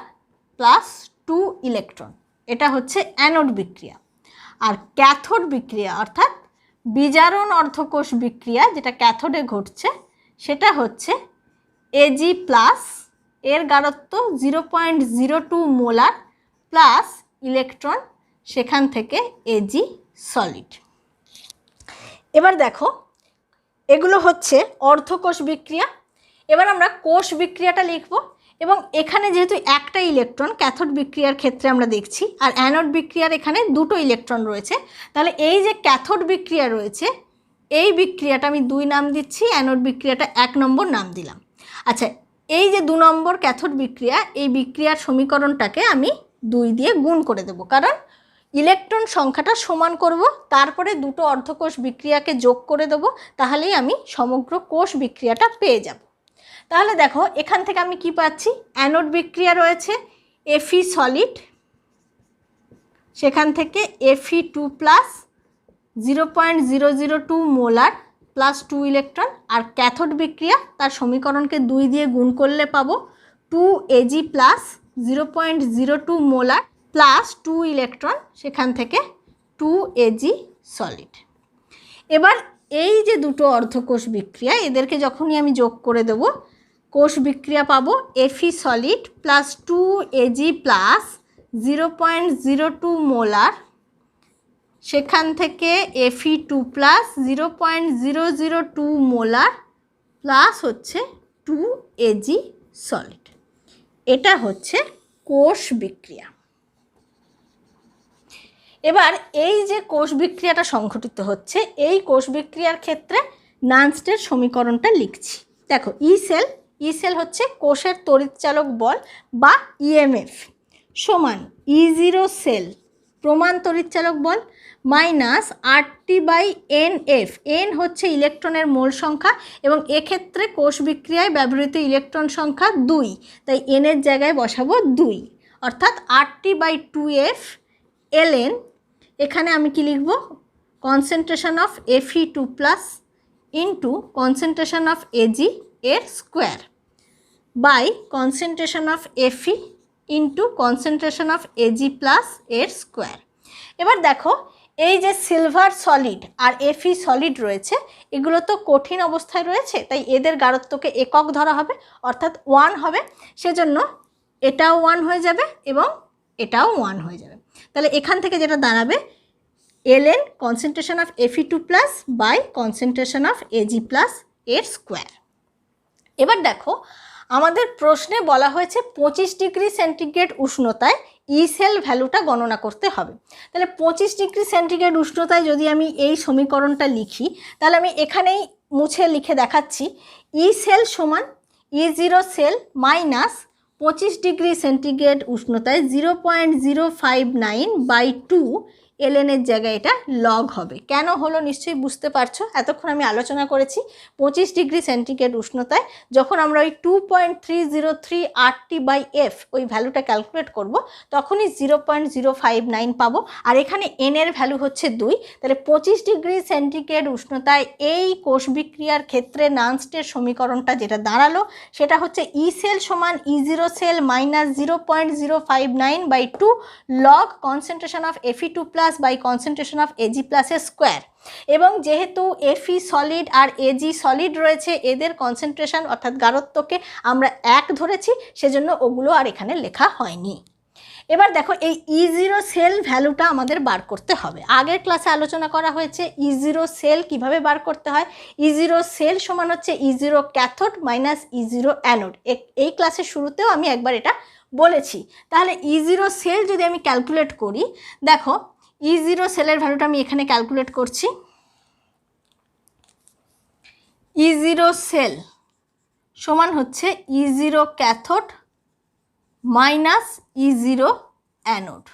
plus 2 electron, এটা হচ্ছে অ্যানোড বিক্রিয়া। আর ক্যাথোড বিক্রিয়া অর্থাৎ বিজারণ অর্ধকোষ বিক্রিয়া যেটা ক্যাথোডে ঘটছে সেটা হচ্ছে Ag প্লাস এর গাঢ়ত্ব 0.02 মোলার প্লাস ইলেকট্রন, সেখান থেকে Ag সলিড। এবার দেখো এগুলো হচ্ছে অর্ধকোষ বিক্রিয়া। এবার আমরা কোষ বিক্রিয়াটা লিখব, এবং এখানে যেহেতু একটা ইলেকট্রন ক্যাথোড বিক্রিয়ার ক্ষেত্রে আমরা দেখছি, আর অ্যানোড বিক্রিয়ার এখানে দুটো ইলেকট্রন রয়েছে, তাহলে এই যে ক্যাথোড বিক্রিয়া রয়েছে এই বিক্রিয়াটা আমি 2 নাম দিচ্ছি, অ্যানোড বিক্রিয়াটা 1 নম্বর নাম দিলাম। আচ্ছা, এই যে 2 নম্বর ক্যাথোড বিক্রিয়া, এই বিক্রিয়ার সমীকরণটাকে আমি 2 দিয়ে গুণ করে দেব, কারণ ইলেকট্রন সংখ্যাটা সমান করব, তারপরে দুটো অর্ধকোষ বিক্রিয়াকে যোগ করে দেব, তাহলেই আমি সমগ্র কোষ বিক্রিয়াটা পেয়ে যাব। তাহলে দেখো এখান থেকে আমি কি পাচ্ছি, অ্যানোড বিক্রিয়া রয়েছে Fe সলিড, সেখান থেকে Fe2 plus 0.002 molar plus 2 electron, আর ক্যাথোড বিক্রিয়া তার সমীকরণকে 2 দিয়ে গুণ করলে পাবো 2 Ag plus 0.02 molar plus 2 electron, সেখান থেকে 2 Ag সলিড। এবার এই যে দুটো অর্ধকোষ বিক্রিয়া এদেরকে যখনই আমি যোগ করে দেব, কোষ বিক্রিয়া পাবো Fe solid plus 2 Ag plus 0.02 molar, সেখান থেকে Fe2 প্লাস 0.002 মোলার প্লাস হচ্ছে 2 Ag সলিড। এটা হচ্ছে কোষ বিক্রিয়া। এবার এই যে কোষ বিক্রিয়াটা সংঘটিত হচ্ছে, এই কোষ বিক্রিয়ার ক্ষেত্রে নানস্টের সমীকরণটা লিখছি। দেখো ই সেল হচ্ছে কোষের তড়িৎচালক বল বা ইএমএফ সমান E0 সেল প্রমাণ তড়িৎচালক বল মাইনাস RT/NF, এন হচ্ছে ইলেকট্রনের মোল সংখ্যা, এবং এক্ষেত্রে কোষ বিক্রিয়ায় ব্যবহৃত ইলেকট্রন সংখ্যা 2, তাই এনের জায়গায় বসাবো 2, অর্থাৎ RT/2F ln, এখানে আমি কি লিখব, concentration of Fe2 plus into concentration of Ag এর square by concentration of Fe into concentration of Ag plus এর স্কোয়ার। এবার দেখো এই যে সিলভার সলিড আর Fe সলিড রয়েছে এগুলো তো কঠিন অবস্থায় রয়েছে, তাই এদের গাঢ়ত্বকে একক ধরা হবে, অর্থাৎ 1 হবে, সেজন্য এটাও 1 হয়ে যাবে এবং এটাও 1 হয়ে যাবে। তাহলে এখান থেকে যেটা দাঁড়াবে ln concentration of Fe2 plus by concentration of Ag plus এর স্কোয়ার। এবার দেখো আমাদের প্রশ্নে বলা হয়েছে 25 ডিগ্রি সেন্টিগ্রেড উষ্ণতায় ই সেল ভ্যালুটা গণনা করতে হবে। তাহলে 25 ডিগ্রি সেন্টিগ্রেড উষ্ণতায় যদি আমি এই সমীকরণটা লিখি, তাহলে আমি এখানেই মুছে লিখে দেখাচ্ছি, ই সেল সমান E0 cell minus 25 degree centigrade উষ্ণতায় 0.059/2 ln-এর জায়গায় এটা লগ হবে। কেন হলো নিশ্চয়ই বুঝতে পারছো, এতক্ষণ আমি আলোচনা করেছি 25 ডিগ্রি সেন্টিগ্রেড উষ্ণতায় যখন আমরা ওই 2.303 RT/F ওই ভ্যালুটা ক্যালকুলেট করব তখনই 0.059 পাবো, আর এখানে n এর ভ্যালু হচ্ছে 2। তাহলে 25 ডিগ্রি সেন্টিগ্রেড উষ্ণতায় এই কোষ বিক্রিয়ার ক্ষেত্রে নানস্টের সমীকরণটা যেটা দাঁড়ালো সেটা হচ্ছে ই সেল সমান E0 cell minus 0.059/2 log concentration of Fe2 plus by concentration of Ag প্লাসের স্কোয়ার। এবং যেহেতু Fe সলিড আর Ag সলিড রয়েছে, এদের কনসেন্ট্রেশন অর্থাৎ গাঢ়ত্বকে আমরা 1 ধরেছি, সেজন্য ওগুলো আর এখানে লেখা হয়নি। এবার দেখো এই E0 সেল ভ্যালুটা আমাদের বার করতে হবে। আগের ক্লাসে আলোচনা করা হয়েছে E0 সেল কিভাবে বার করতে হয়। E0 সেল সমান হচ্ছে E0 cathode minus E0 anode. এই ক্লাসের শুরুতেও আমি একবার এটা বলেছি। তাহলে E0 সেল যদি আমি ক্যালকুলেট করি, দেখো E0 সেলের ভ্যালুটা আমি এখানে ক্যালকুলেট করছি। E0 সেল সমান হচ্ছে E0 cathode minus E0 anode.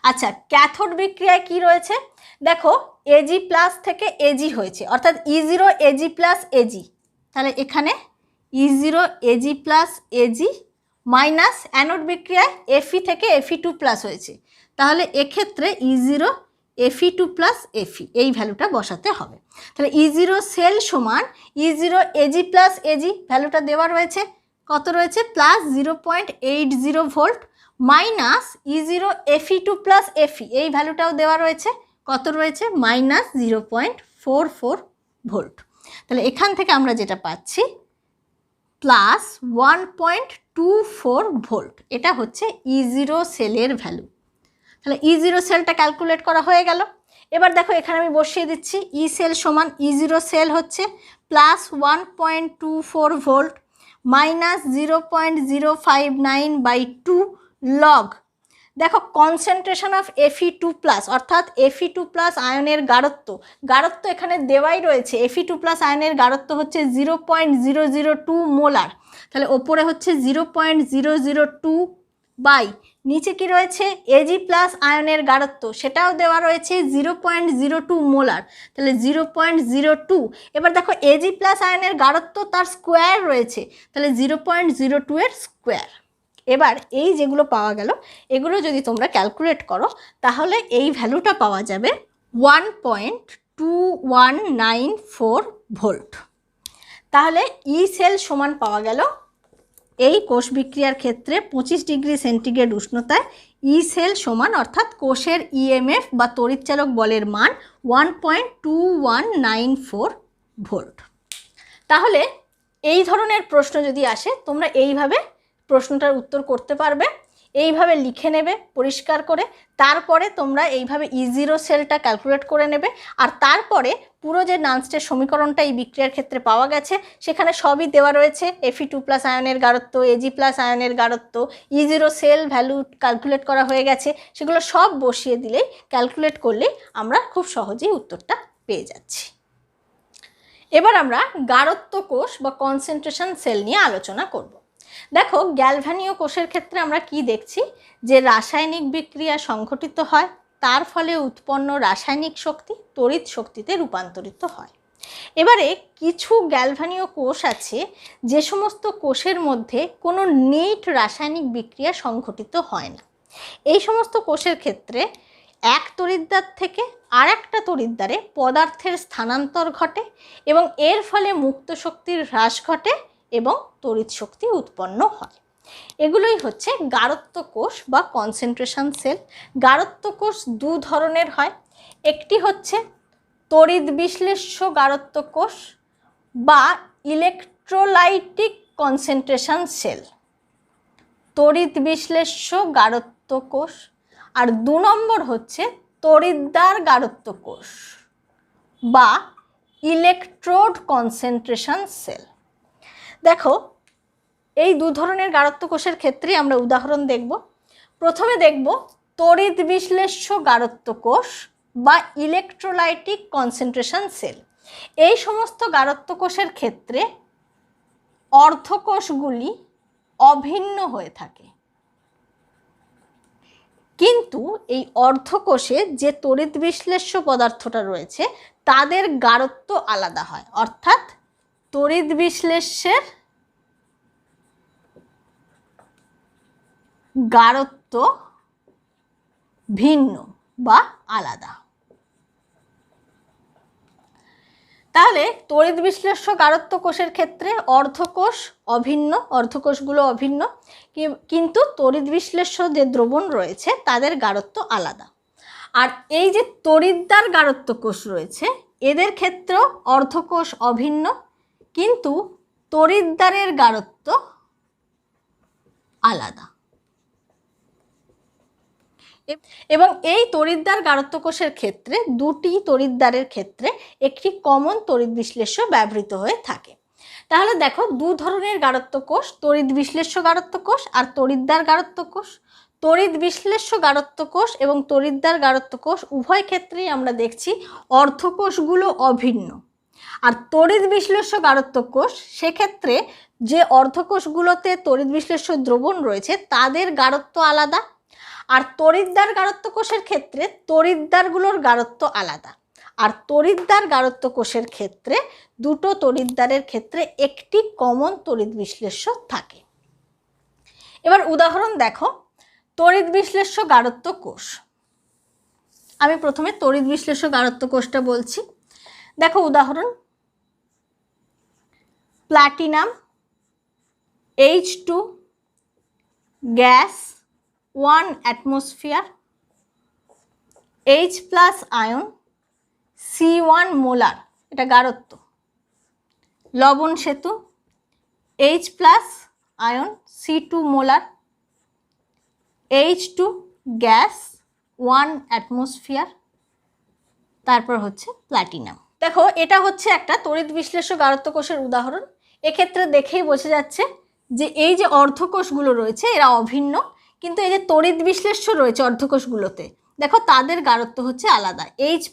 আচ্ছা, ক্যাথোড বিক্রিয়ায় কি রয়েছে দেখো, Ag প্লাস থেকে Ag হয়েছে, অর্থাৎ E0 Ag প্লাস Ag। তাহলে এখানে E0 Ag plus Ag minus anode বিক্রিয়ায় Fe থেকে Fe2 প্লাস হয়েছে, তাহলে এক্ষেত্রে E0 Fe2 প্লাস Fe এই ভ্যালুটা বসাতে হবে। তাহলে E0 সেল সমান E0 Ag প্লাস Ag ভ্যালুটা দেওয়া রয়েছে, কত রয়েছে plus 0.80 volt minus E0 Fe2 plus Fe এই ভ্যালুটাও দেওয়া রয়েছে, কত রয়েছে মাইনাস 0.44 ভোল্ট। তাহলে এখান থেকে আমরা যেটা পাচ্ছি প্লাস 1.24 ভোল্ট, এটা হচ্ছে E0 সেলের ভ্যালু। তাহলে E0 সেলটা ক্যালকুলেট করা হয়ে গেল। এবার দেখো এখানে আমি বসিয়ে দিচ্ছি E সেল সমান E0 সেল হচ্ছে প্লাস 1.24 ভোল্ট মাইনাস 0.059/2 লগ। দেখো কনসেন্ট্রেশন অফ Fe2 প্লাস অর্থাৎ Fe2 প্লাস আয়নের গাঢ়ত্ব এখানে দেওয়াই রয়েছে। Fe2 প্লাস আয়নের গাঢ়ত্ব হচ্ছে 0.002 মোলার। তাহলে ওপরে হচ্ছে 0.002 বাই নিচে কি রয়েছে Ag প্লাস আয়নের গাঢ়ত্ব, সেটাও দেওয়া রয়েছে 0.02 মোলার, তাহলে 0.02। এবার দেখো Ag প্লাস আয়নের গাঢ়ত্ব তার স্কোয়ার রয়েছে, তাহলে 0.02 এর স্কোয়ার। এবার এই যেগুলো পাওয়া গেল এগুলো যদি তোমরা ক্যালকুলেট করো তাহলে এই ভ্যালুটা পাওয়া যাবে 1.2194 ভোল্ট। তাহলে ই সেল সমান পাওয়া গেল এই কোষ বিক্রিয়ার ক্ষেত্রে 25 ডিগ্রি সেন্টিগ্রেড উষ্ণতায় ই সেল সমান অর্থাৎ কোষের ইএমএফ বা তড়িৎচালক বলের মান 1.2194 ভোল্ট। তাহলে এই ধরনের প্রশ্ন যদি আসে তোমরা এইভাবে প্রশ্নটার উত্তর করতে পারবে, এইভাবে লিখে নেবে পরিষ্কার করে, তারপরে তোমরা এইভাবে E0 সেলটা ক্যালকুলেট করে নেবে। আর তারপরে পুরো যে নানস্টের সমীকরণটা এই বিক্রিয়ার ক্ষেত্রে পাওয়া গেছে সেখানে সবই দেওয়া রয়েছে, Fe2 প্লাস আয়নের গাঢ়ত্ব, Ag প্লাস আয়নের গাঢ়ত্ব, E0 সেল ভ্যালু ক্যালকুলেট করা হয়ে গেছে, সেগুলো সব বসিয়ে দিলেই ক্যালকুলেট করলেই আমরা খুব সহজেই উত্তরটা পেয়ে যাচ্ছি। এবার আমরা গাঢ়ত্ব কোষ বা কনসেন্ট্রেশন সেল নিয়ে আলোচনা করব। দেখো গ্যালভানীয় কোষের ক্ষেত্রে আমরা কি দেখছি, যে রাসায়নিক বিক্রিয়া সংঘটিত হয়, তার ফলে উৎপন্ন রাসায়নিক শক্তি তড়িৎ শক্তিতে রূপান্তরিত হয়। এবারে কিছু গ্যালভানীয় কোষ আছে যে সমস্ত কোষের মধ্যে কোনো নেট রাসায়নিক বিক্রিয়া সংঘটিত হয় না। এই সমস্ত কোষের ক্ষেত্রে এক তড়িৎদ্বার থেকে আর একটা তড়িৎদ্বারে পদার্থের স্থানান্তর ঘটে এবং এর ফলে মুক্ত শক্তির হ্রাস ঘটে এবং তড়িৎ শক্তি উৎপন্ন হয়। এগুলোই হচ্ছে গাঢ়ত্ব কোষ বা কনসেন্ট্রেশন সেল। গাঢ়ত্ব কোষ দু ধরনের হয়, একটি হচ্ছে তড়িৎ বিশ্লেষ্য গাঢ়ত্ব কোষ বা ইলেকট্রোলাইটিক কনসেন্ট্রেশন সেল, তড়িৎ বিশ্লেষ্য গাঢ়ত্ব কোষ। আর 2 নম্বর হচ্ছে তড়িৎদ্বার গাঢ়ত্ব কোষ বা ইলেকট্রোড কনসেন্ট্রেশন সেল। দেখো এই দু ধরনের গাঢ়ত্ব কোষের ক্ষেত্রে আমরা উদাহরণ দেখব। প্রথমে দেখব তড়িৎ বিশ্লেষ্য গাঢ়ত্ব কোষ বা ইলেকট্রোলাইটিক কনসেন্ট্রেশন সেল। এই সমস্ত গাঢ়ত্ব কোষের ক্ষেত্রে অর্ধকোষগুলি অভিন্ন হয়ে থাকে, কিন্তু এই অর্ধকোষে যে তড়িৎ বিশ্লেষ্য পদার্থটা রয়েছে তাদের গাঢ়ত্ব আলাদা হয়, অর্থাৎ তড়িৎ বিশ্লেষ্যের গাঢ়ত্ব ভিন্ন বা আলাদা। তাহলে তড়িৎ বিশ্লেষ্য গাঢ়ত্ব কোষের ক্ষেত্রে অর্ধকোষগুলো অভিন্ন, কিন্তু তড়িৎ বিশ্লেষ্য যে দ্রবণ রয়েছে তাদের গাঢ়ত্ব আলাদা। আর এই যে তড়িৎদ্বার গাঢ়ত্ব কোষ রয়েছে এদের ক্ষেত্রেও অর্ধকোষ অভিন্ন, কিন্তু তড়িৎদ্বারের গাঢ়ত্ব আলাদা। এবং এই তড়িৎদ্বার গারত্ব কোষের ক্ষেত্রে দুটি তড়িৎদ্বারের ক্ষেত্রে একটি কমন তড়িৎ বিশ্লেষ্য ব্যবহৃত হয়ে থাকে। তাহলে দেখো, দু ধরনের গারত্ব কোষ, তড়িৎ বিশ্লেষ্য গারত্ব কোষ আর তড়িৎদ্বার গারত্ব কোষ। তড়িৎ বিশ্লেষ্য গারত্ব কোষ এবং তড়িৎদ্বার গারত্ব কোষ উভয় ক্ষেত্রেই আমরা দেখছি অর্ধকোষগুলো অভিন্ন। আর তড়িৎ বিশ্লেষ্য গারত্ব কোষ, সেক্ষেত্রে যে অর্ধকোষগুলোতে তড়িৎ বিশ্লেষ্য দ্রবণ রয়েছে তাদের গারত্ব আলাদা। আর তড়িৎদ্বার গারত্ব কোষের ক্ষেত্রে তড়িৎদ্বারগুলোর গারত্ব আলাদা। আর তড়িৎদ্বার গারত্ব কোষের ক্ষেত্রে দুটো তড়িৎদ্বারের ক্ষেত্রে একটি কমন তড়িৎ বিশ্লেষ্য থাকে। এবার উদাহরণ দেখো, তড়িৎ বিশ্লেষ্য গারত্ব কোষ। আমি প্রথমে তড়িৎ বিশ্লেষ্য গারত্ব কোষটা বলছি। দেখো উদাহরণ, platinum H2 gas 1 atmosphere, H+ ion C1 molar, এটা গারত্ব। লবণ সেতু H+ ion C2 molar, H2 gas 1 atmosphere, তারপর হচ্ছে প্লাটিনাম। দেখো, এটা হচ্ছে একটা তড়িৎ বিশ্লেষ্য গারত্ব কোষের উদাহরণ। এক্ষেত্রে দেখেই বোঝা যাচ্ছে যে এই যে অর্ধকোষগুলো রয়েছে এরা অভিন্ন, কিন্তু এই যে তড়িৎ বিশ্লেষ্য রয়েছে অর্ধকোষগুলোতে, দেখো তাদের গারত্ব হচ্ছে আলাদা। H+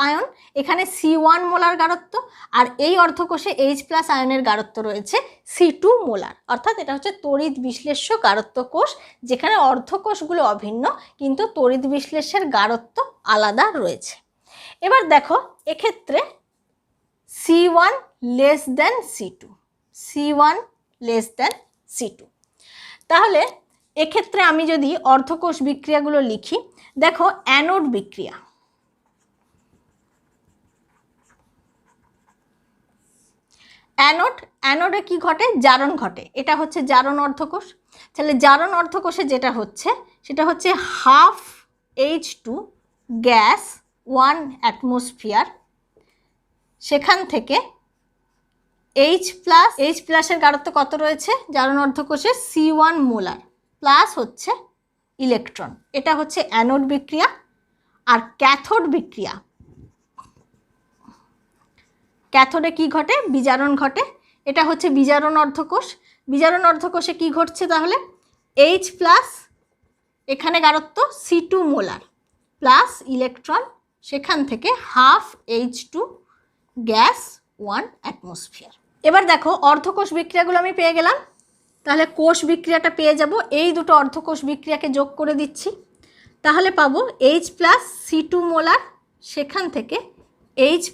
আয়ন, এখানে C1 মোলার গারত্ব, আর এই অর্ধকোষে H+ আয়নের গারত্ব রয়েছে C2 মোলার। অর্থাৎ এটা হচ্ছে তড়িৎ বিশ্লেষ্য গারত্ব কোষ, যেখানে অর্ধকোষগুলো অভিন্ন কিন্তু তড়িৎ বিশ্লেষ্যের গারত্ব আলাদা রয়েছে। এবার দেখো, এক্ষেত্রে C1 less than C2, C1 less than C2। তাহলে এক্ষেত্রে আমি যদি অর্ধকোষ বিক্রিয়াগুলো লিখি, দেখো অ্যানোড বিক্রিয়া, অ্যানোডে কি ঘটে? জারণ ঘটে। এটা হচ্ছে জারণ অর্ধকোষ। তাহলে জারণ অর্ধকোষে যেটা হচ্ছে সেটা হচ্ছে হাফ H2 গ্যাস 1 অ্যাটমসফিয়ার, সেখান থেকে H+ এর গারত্ব কত রয়েছে জারণ অর্ধকোষে? C1 মোলার, প্লাস হচ্ছে ইলেকট্রন। এটা হচ্ছে অ্যানোড বিক্রিয়া। আর ক্যাথোড বিক্রিয়া, ক্যাথোডে কি ঘটে? বিজারণ ঘটে। এটা হচ্ছে বিজারণ অর্ধকোষ। বিজারণ অর্ধকোষে কি ঘটছে তাহলে? H+, এখানে গারত্ব C2 মোলার, প্লাস ইলেকট্রন, সেখান থেকে হাফ H2 গ্যাস 1 অ্যাটমসফিয়ার। এবার দেখো, অর্ধকোষ বিক্রিয়াগুলো আমি পেয়ে গেলাম। তাহলে কোষ বিক্রিয়াটা পেয়ে যাব। এই দুটো অর্ধকোষ বিক্রিয়াকে যোগ করে দিচ্ছি, তাহলে পাবো H+ C2 মোলার, সেখান থেকে H+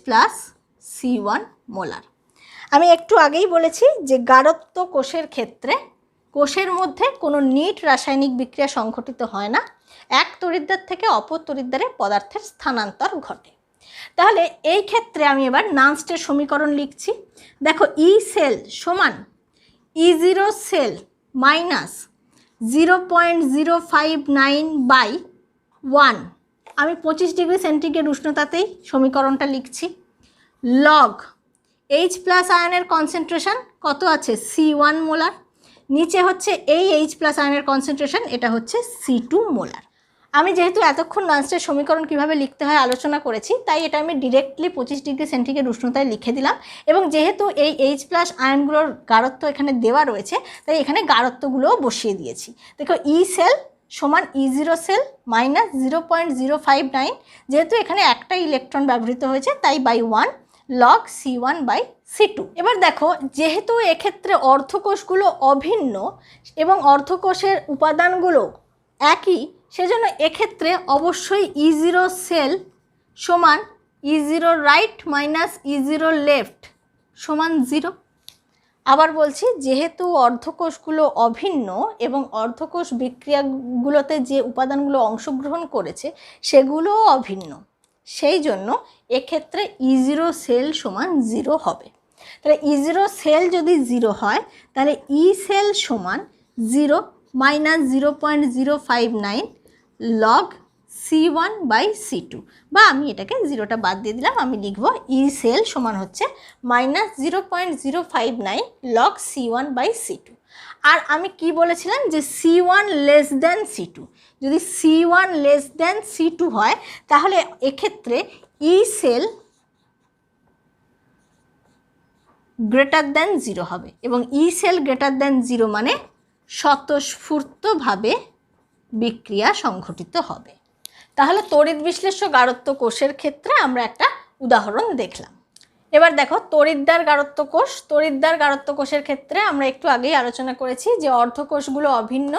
C1 মোলার। আমি একটু আগেই বলেছি যে গারত্ব কোষের ক্ষেত্রে কোষের মধ্যে কোনো নিট রাসায়নিক বিক্রিয়া সংঘটিত হয় না, এক তড়িৎদ্বার থেকে অপর তড়িৎদ্বারে পদার্থের স্থানান্তর ঘটে। তাহলে এই ক্ষেত্রে আমি এবার নানস্টের সমীকরণ লিখছি। দেখো, ই সেল সমান E0 সেল মাইনাস 0.059/1, আমি 25 ডিগ্রি সেন্টিগ্রেড উষ্ণতাতেই সমীকরণটা লিখছি। লগ H+ আয়নের কনসেন্ট্রেশন কত আছে? C1 মোলার, নিচে হচ্ছে এই H+ আয়নের কনসেন্ট্রেশন, এটা হচ্ছে C2 মোলার। আমি যেহেতু এতক্ষণ নানস্টের সমীকরণ কিভাবে লিখতে হয় আলোচনা করেছি, তাই এটা আমি ডিরেক্টলি 25 ডিগ্রি সেন্টিগ্রেড উষ্ণতায় লিখে দিলাম। এবং যেহেতু এই H+ আয়নগুলোর গারত্ব এখানে দেওয়া রয়েছে, তাই এখানে গারত্বগুলোও বসিয়ে দিয়েছি। দেখো, ই সেল সমান E0 সেল মাইনাস 0.059, যেহেতু এখানে একটা ইলেকট্রন ব্যবহৃত হয়েছে তাই বাই 1 লগ C1/C2। এবার দেখো, যেহেতু এক্ষেত্রে অর্ধকোষগুলো অভিন্ন এবং অর্ধকোষের উপাদানগুলো একই, সেজন্য এক্ষেত্রে অবশ্যই E0 সেল সমান E0 right minus E0 left সমান 0। আবার বলছি, যেহেতু অর্ধকোষগুলো অভিন্ন এবং অর্ধকোষ বিক্রিয়াগুলোতে যে উপাদানগুলো অংশগ্রহণ করেছে সেগুলোও অভিন্ন, সেই জন্য এক্ষেত্রে E0 সেল সমান 0 হবে। তাহলে E0 সেল যদি 0 হয় তাহলে ই সেল সমান 0 মাইনাস 0.059 লগ C1/C2, বা আমি এটাকে 0টা বাদ দিয়ে দিলাম, আমি লিখব ই সেল সমান হচ্ছে মাইনাস 0.059 লগ C1/C2। আর আমি কি বলেছিলাম যে C1 লেস দ্যান C2, যদি C1 লেস দ্যান C2 হয় তাহলে এক্ষেত্রে ই সেল গ্রেটার দ্যান 0 হবে, এবং ই সেল গ্রেটার দ্যান 0 মানে স্বতঃস্ফূর্তভাবে বিক্রিয়া সংঘটিত হবে। তাহলে তড়িৎ বিশ্লেষ্য গারত্ব কোষের ক্ষেত্রে আমরা একটা উদাহরণ দেখলাম। এবার দেখো তড়িৎদ্বার গারত্ব কোষ। তড়িৎদ্বার গারত্ব কোষের ক্ষেত্রে আমরা একটু আগেই আলোচনা করেছি যে অর্ধকোষগুলো অভিন্ন,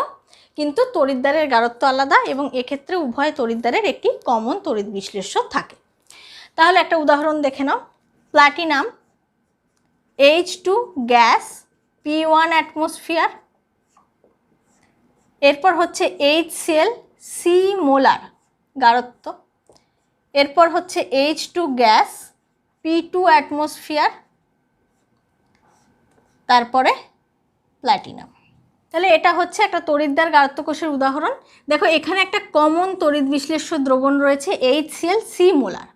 কিন্তু তড়িৎদ্বারের গারত্ব আলাদা, এবং এক্ষেত্রে উভয় তড়িৎদ্বারের একটি কমন তড়িৎ বিশ্লেষ্য থাকে। তাহলে একটা উদাহরণ দেখে নাও। Platinum H2 gas, P1 atmosphere. এরপর হচ্ছে HCl C মোলার গারত্ব। এরপর হচ্ছে H2 গ্যাস, P2 অ্যাটমসফিয়ার, তারপরে প্ল্যাটিনাম। তাহলে এটা হচ্ছে একটা তড়িৎদ্বার গারত্ব কোষের উদাহরণ। দেখো এখানে একটা কমন তড়িৎ বিশ্লেষ্য দ্রবণ রয়েছে HCl C মোলার,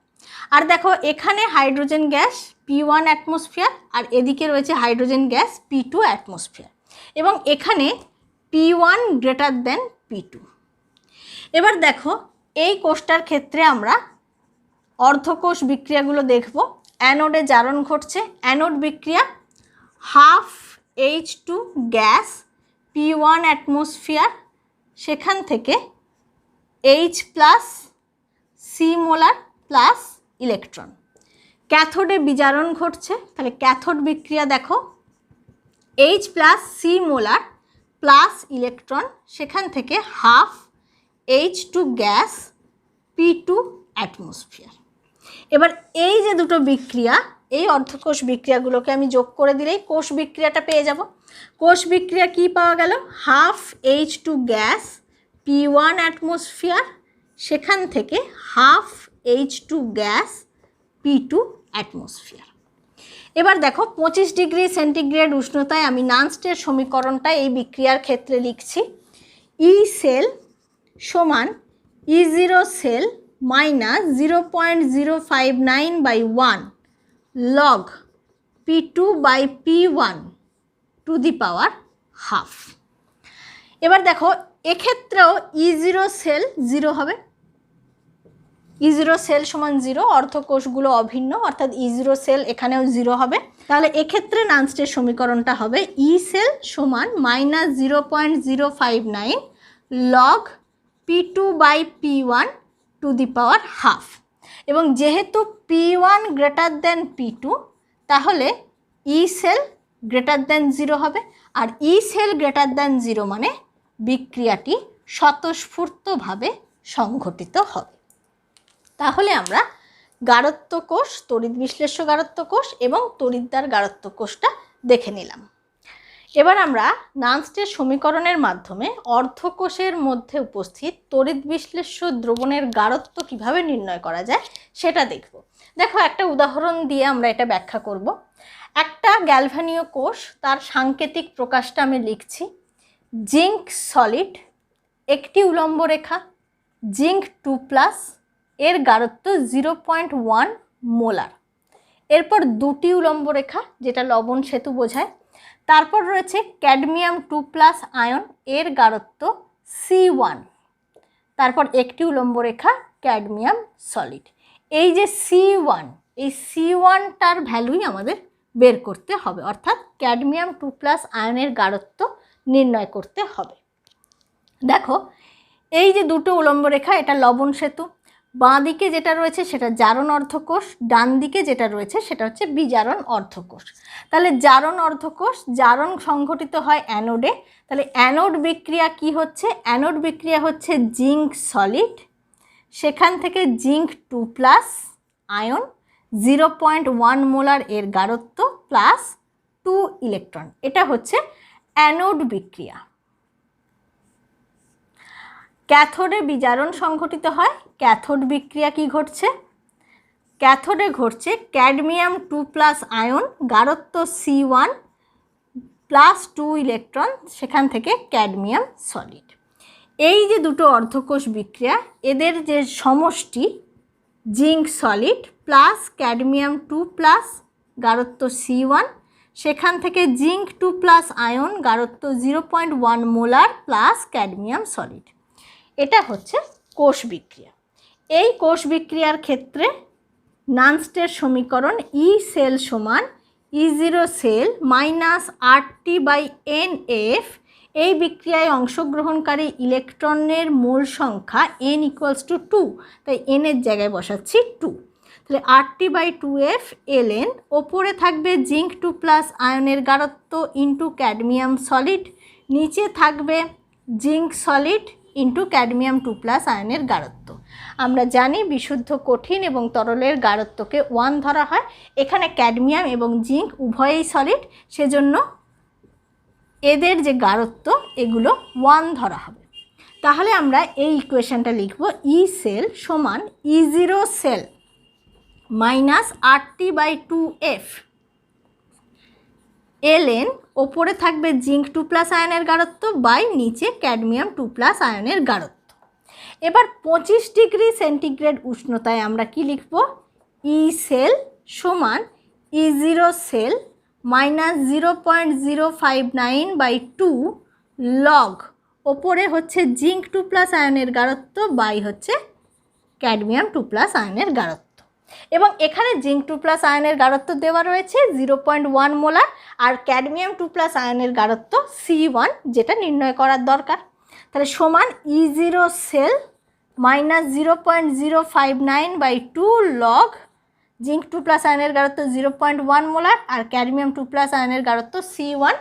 আর দেখো এখানে হাইড্রোজেন গ্যাস P1 অ্যাটমসফিয়ার, আর এদিকে রয়েছে হাইড্রোজেন গ্যাস P2 অ্যাটমসফিয়ার, এবং এখানে P1 গ্রেটার দেন P2। এবার দেখো এই কোষটার ক্ষেত্রে আমরা অর্ধকোষ বিক্রিয়াগুলো দেখব। অ্যানোডে জারণ ঘটছে, অ্যানোড বিক্রিয়া half H2 gas, P1 atmosphere, সেখান থেকে H plus C molar plus electron. ক্যাথোডে বিজারণ ঘটছে, তাহলে ক্যাথোড বিক্রিয়া দেখো H plus C molar plus electron, সেখান থেকে half H2 gas, P2 atmosphere. এবার এই যে দুটো বিক্রিয়া, এই অর্ধকোষ বিক্রিয়াগুলোকে আমি যোগ করে দিলেই কোষ বিক্রিয়াটা পেয়ে যাব। কোষ বিক্রিয়া কি পাওয়া গেল? Half H2 gas, P1 atmosphere, সেখান থেকে half H2 gas, P2 atmosphere. এবার দেখো 25 ডিগ্রি সেন্টিগ্রেড উষ্ণতায় আমি নানস্টের সমীকরণটা এই বিক্রিয়ার ক্ষেত্রে লিখছি। ই সেল সমান E0 cell minus 0.059/1 log P2 by P1 to the power half. এবার দেখো এক্ষেত্রেও E0 সেল 0 হবে। E0 সেল সমান 0, অর্ধকোষগুলো অভিন্ন, অর্থাৎ E0 সেল এখানেও 0 হবে। তাহলে এক্ষেত্রে নানস্টের সমীকরণটা হবে ই সেল সমান minus 0.059 log P2 by P1 to the power half. এবং যেহেতু P1 গ্রেটার দেন P2, তাহলে ই সেল গ্রেটার দেন 0 হবে, আর ই সেল গ্রেটার দেন 0 মানে বিক্রিয়াটি স্বতঃস্ফূর্তভাবে সংঘটিত হবে। তাহলে আমরা গারত্ব কোষ, তড়িৎ বিশ্লেষ্য গারত্ব কোষ এবং তড়িৎদ্বার গারত্ব কোষটা দেখে নিলাম। এবার আমরা নানস্টের সমীকরণের মাধ্যমে অর্ধকোষের মধ্যে উপস্থিত তড়িৎ বিশ্লেষ্য দ্রবণের গারত্ব কিভাবে নির্ণয় করা যায় সেটা দেখব। দেখো একটা উদাহরণ দিয়ে আমরা এটা ব্যাখ্যা করব। একটা গ্যালভানীয় কোষ, তার সাংকেতিক প্রকাশটা আমি লিখছি। জিঙ্ক সলিড, একটি উলম্ব রেখা, জিঙ্ক 2+, এর গারত্ব 0.1 মোলার। এরপর দুটি উলম্ব রেখা, যেটা লবণ সেতু বোঝায়। তারপর রয়েছে ক্যাডমিয়াম 2+ আয়ন, এর গারত্ব C1। তারপর একটি উলম্ব রেখা ক্যাডমিয়াম সলিড। এই যে C1, এই C1টার ভ্যালুই আমাদের বের করতে হবে, অর্থাৎ ক্যাডমিয়াম 2+ আয়নের গারত্ব নির্ণয় করতে হবে। দেখো এই যে দুটো উলম্ব রেখা, এটা লবণ সেতু। বাঁ দিকে যেটা রয়েছে সেটা জারণ অর্ধকোষ, ডান দিকে যেটা রয়েছে সেটা হচ্ছে বিজারণ অর্ধকোষ। তাহলে জারণ অর্ধকোষ, জারণ সংঘটিত হয় অ্যানোডে। তাহলে অ্যানোড বিক্রিয়া কি হচ্ছে? অ্যানোড বিক্রিয়া হচ্ছে জিঙ্ক সলিড, সেখান থেকে জিঙ্ক 2+ আয়ন 0.1 মোলার এর গারত্ব প্লাস 2 ইলেকট্রন, এটা হচ্ছে অ্যানোড বিক্রিয়া। ক্যাথোডে বিজারণ সংঘটিত হয়। ক্যাথোড বিক্রিয়া কি ঘটছে? ক্যাথোডে ঘটছে ক্যাডমিয়াম 2+ আয়ন, গারত্ব C1 প্লাস 2 ইলেকট্রন, সেখান থেকে ক্যাডমিয়াম সলিড। এই যে দুটো অর্ধকোষ বিক্রিয়া, এদের যে সমষ্টি জিঙ্ক সলিড প্লাস ক্যাডমিয়াম 2+, গারত্ব C1, সেখান থেকে জিঙ্ক 2+ আয়ন গাঢ়ত্ব 0.1 মোলার প্লাস ক্যাডমিয়াম সলিড। এটা হচ্ছে কোষ বিক্রিয়া। এই কোষ বিক্রিয়ার ক্ষেত্রে নানস্টের সমীকরণ ই সেল সমান E0 সেল মাইনাস RT/NF। এই বিক্রিয়ায় অংশগ্রহণকারী ইলেকট্রনের মোল সংখ্যা n = 2, তাই n এর জায়গায় বসাচ্ছি 2। তাহলে RT/2F ln, ওপরে থাকবে জিঙ্ক 2+ আয়নের গাঢ়ত্ব ইন্টু ক্যাডমিয়াম সলিড, নিচে থাকবে জিঙ্ক সলিড ইন্টু ক্যাডমিয়াম 2+ আয়নের গাঢ়ত্ব। আমরা জানি বিশুদ্ধ কঠিন এবং তরলের গাঢ়ত্বকে 1 ধরা হয়। এখানে ক্যাডমিয়াম এবং জিঙ্ক উভয়ই সলিড, সেজন্য এদের যে গাঢ়ত্ব এগুলো 1 ধরা হবে। তাহলে আমরা এই ইকুয়েশনটা লিখব ই সেল সমান E0 cell minus RT/2F ln, ওপরে থাকবে জিঙ্ক 2+ আয়নের গাঢ়ত্ব বাই নিচে ক্যাডমিয়াম 2+ আয়নের গাঢ়ত্ব। এবার 25 ডিগ্রি সেন্টিগ্রেড উষ্ণতায় আমরা কি লিখব? ই সেল সমান E0 সেল মাইনাস 0.059/2 লগ, ওপরে হচ্ছে জিঙ্ক 2+ আয়নের গাঢ়ত্ব বাই হচ্ছে ক্যাডমিয়াম 2+ আয়নের গাঢ়ত্ব। এবং এখানে জিঙ্ক 2+ আয়নের গাঢ়ত্ব দেওয়া রয়েছে 0.1 মোলার, আর ক্যাডমিয়াম 2+ আয়নের গাঢ়ত্ব C1, যেটা নির্ণয় করার দরকার। তাহলে সমান E0 cell minus 0.059/2 log zinc 2+ আয়নের গাঢ়ত্ব 0.1 মোলার আর ক্যাডমিয়াম 2+ আয়নের গাঢ়ত্ব C1।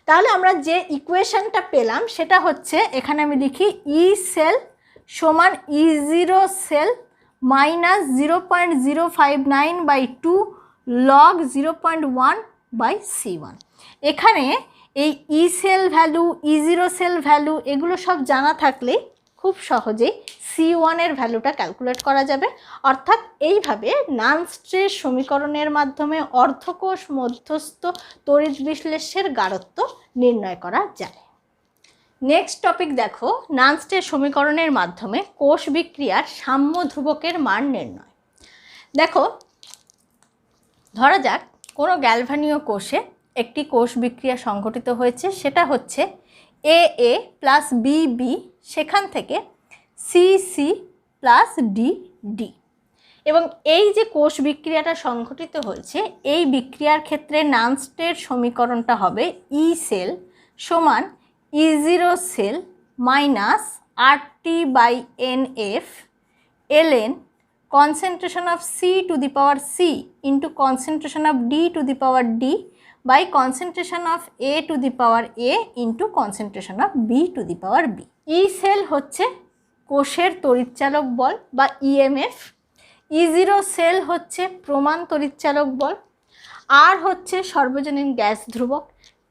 তাহলে আমরা যে ইকুয়েশনটা পেলাম সেটা হচ্ছে, এখানে আমি লিখি ই সেল সমান E0 cell minus 0.059/2 log 0.1/C1। এখানে এই E cell value, E0 cell value এগুলো সব জানা থাকলে খুব সহজেই C1 এর ভ্যালুটা ক্যালকুলেট করা যাবে। অর্থাৎ এইভাবে নানস্টের সমীকরণের মাধ্যমে অর্ধকোষ মধ্যস্থ তড়িৎ বিশ্লেষ্যের গাঢ়ত্ব নির্ণয় করা যায়। নেক্সট টপিক দেখো, নানস্টের সমীকরণের মাধ্যমে কোষ বিক্রিয়ার সাম্য ধ্রুবকের মান নির্ণয়। দেখো, ধরা যাক কোনো গ্যালভানীয় কোষে একটি কোষ বিক্রিয়া সংঘটিত হয়েছে, সেটা হচ্ছে AA + BB, সেখান থেকে CC + DD। এবং এই যে কোষ বিক্রিয়াটা সংঘটিত হয়েছে, এই বিক্রিয়ার ক্ষেত্রে নানস্টের সমীকরণটা হবে ই সেল সমান E0 cell minus RT/NF ln concentration of C⁻C into concentration of D⁻D by concentration of A⁻A into concentration of B⁻B। E cell হচ্ছে কোষের তড়িৎচালক বল বা EMF, E0 সেল হচ্ছে প্রমাণ তড়িৎচালক বল, আর হচ্ছে সর্বজনীন গ্যাস ধ্রুবক,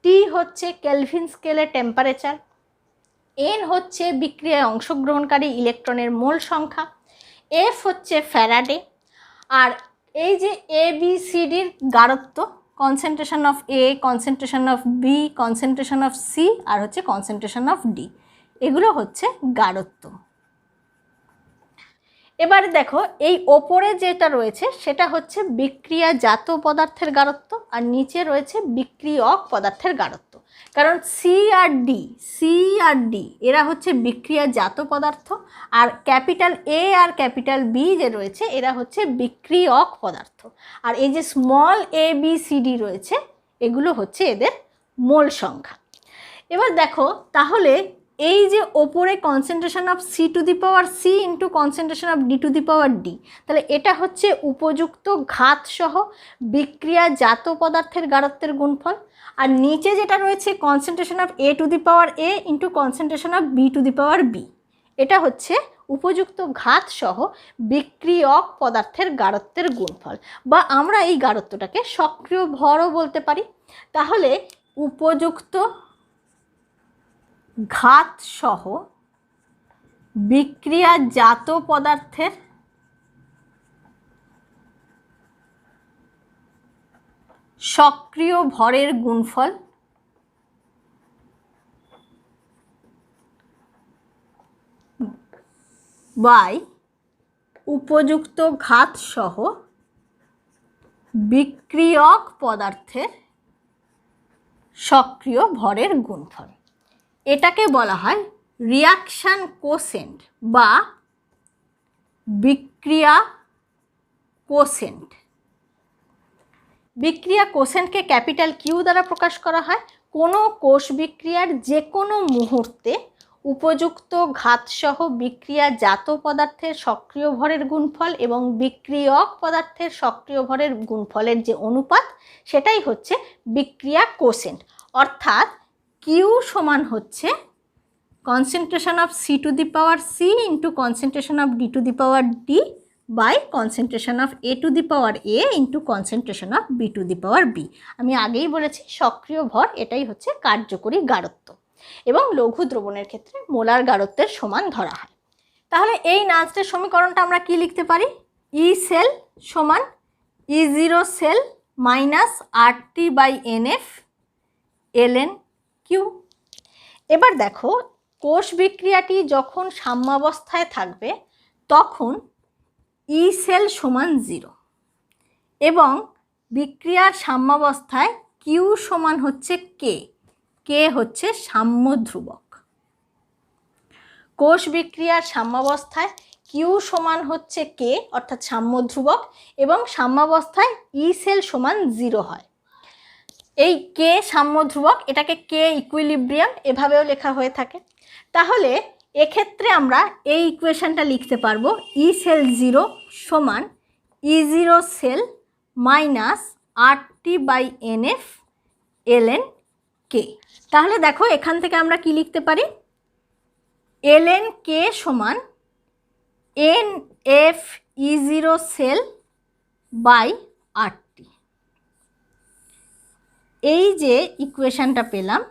টি হচ্ছে কেলভিন স্কেলে টেম্পারেচার, এন হচ্ছে বিক্রিয়ায় অংশগ্রহণকারী ইলেকট্রনের মোল সংখ্যা, এফ হচ্ছে ফ্যারাডে, আর এই যে ABCDর গাঢ়ত্ব, concentration of A, concentration of B, concentration of C আর হচ্ছে কনসেন্ট্রেশন অফ ডি, এগুলো হচ্ছে গাঢ়ত্ব। এবারে দেখো, এই ওপরে যেটা রয়েছে সেটা হচ্ছে বিক্রিয়াজাত পদার্থের গাঢ়ত্ব, আর নিচে রয়েছে বিক্রিয়ক পদার্থের গাঢ়ত্ব। কারণ সি আর ডি এরা হচ্ছে বিক্রিয়াজাত পদার্থ, আর ক্যাপিটাল এ আর ক্যাপিটাল বি যে রয়েছে এরা হচ্ছে বিক্রিয়ক পদার্থ, আর এই যে স্মল ABCD রয়েছে এগুলো হচ্ছে এদের মোল সংখ্যা। এবার দেখো, তাহলে এই যে ওপরে concentration of C⁻C into concentration of D⁻D, তাহলে এটা হচ্ছে উপযুক্ত ঘাতসহ বিক্রিয়াজাত পদার্থের গাঢ়ত্বের গুণফল, আর নিচে যেটা রয়েছে concentration of A⁻A into concentration of B⁻B, এটা হচ্ছে উপযুক্ত ঘাতসহ বিক্রিয়ক পদার্থের গাঢ়ত্বের গুণফল, বা আমরা এই গাঢ়ত্বটাকে সক্রিয় ভরও বলতে পারি। তাহলে উপযুক্ত ঘাতসহ বিক্রিয়াজাত পদার্থের সক্রিয় ভরের গুণফল বাই উপযুক্ত ঘাতসহ বিক্রিয়ক পদার্থের সক্রিয় ভরের গুণফল। এটাকে বলা হয় রিয়াকশান কোসেন্ট বা বিক্রিয়া কোসেন্ট। বিক্রিয়া কোসেন্টকে ক্যাপিটাল কিউ দ্বারা প্রকাশ করা হয় কোনো কোষ বিক্রিয়ার যে কোনো মুহূর্তে উপযুক্ত ঘাতসহ বিক্রিয়াজাত পদার্থের সক্রিয় ভরের গুণফল এবং বিক্রিয়ক পদার্থের সক্রিয় ভরের গুণফলের যে অনুপাত সেটাই হচ্ছে বিক্রিয়া কোসেন্ট। অর্থাৎ কিউ সমান হচ্ছে concentration of C to the power C into concentration of D to the power D by concentration of A to the power A into concentration of B to the power B. আমি আগেই বলেছি সক্রিয় ভর এটাই হচ্ছে কার্যকরী গাঢ়ত্ব এবং লঘু দ্রবণের ক্ষেত্রে মোলার গাঢ়ত্বের সমান ধরা হয়। তাহলে এই নান্সটের সমীকরণটা আমরা কি লিখতে পারি? ই সেল সমান E0 cell minus RT by NF ln Q. এবার দেখো কোষ বিক্রিয়াটি যখন সাম্যাবস্থায় থাকবে তখন ই সেল সমান 0 এবং বিক্রিয়ার সাম্যাবস্থায় কিউ সমান হচ্ছে কে হচ্ছে সাম্য ধ্রুবক। কোষ বিক্রিয়ার সাম্যাবস্থায় কিউ সমান হচ্ছে কে অর্থাৎ সাম্য ধ্রুবক এবং সাম্যাবস্থায় ই সেল সমান 0 হয়। এই কে সাম্য ধ্রুবক, এটাকে কে ইকুইলিব্রিয়াম এভাবেও লেখা হয়ে থাকে। তাহলে এক্ষেত্রে আমরা এই ইকুয়েশনটা লিখতে পারবো ই সেল 0 সমান E0 cell minus RT by NF ln K. তাহলে দেখো এখান থেকে আমরা কি লিখতে পারি? ln কে সমান NF E0 cell by RT। এই যে ইকুয়েশনটা পেলাম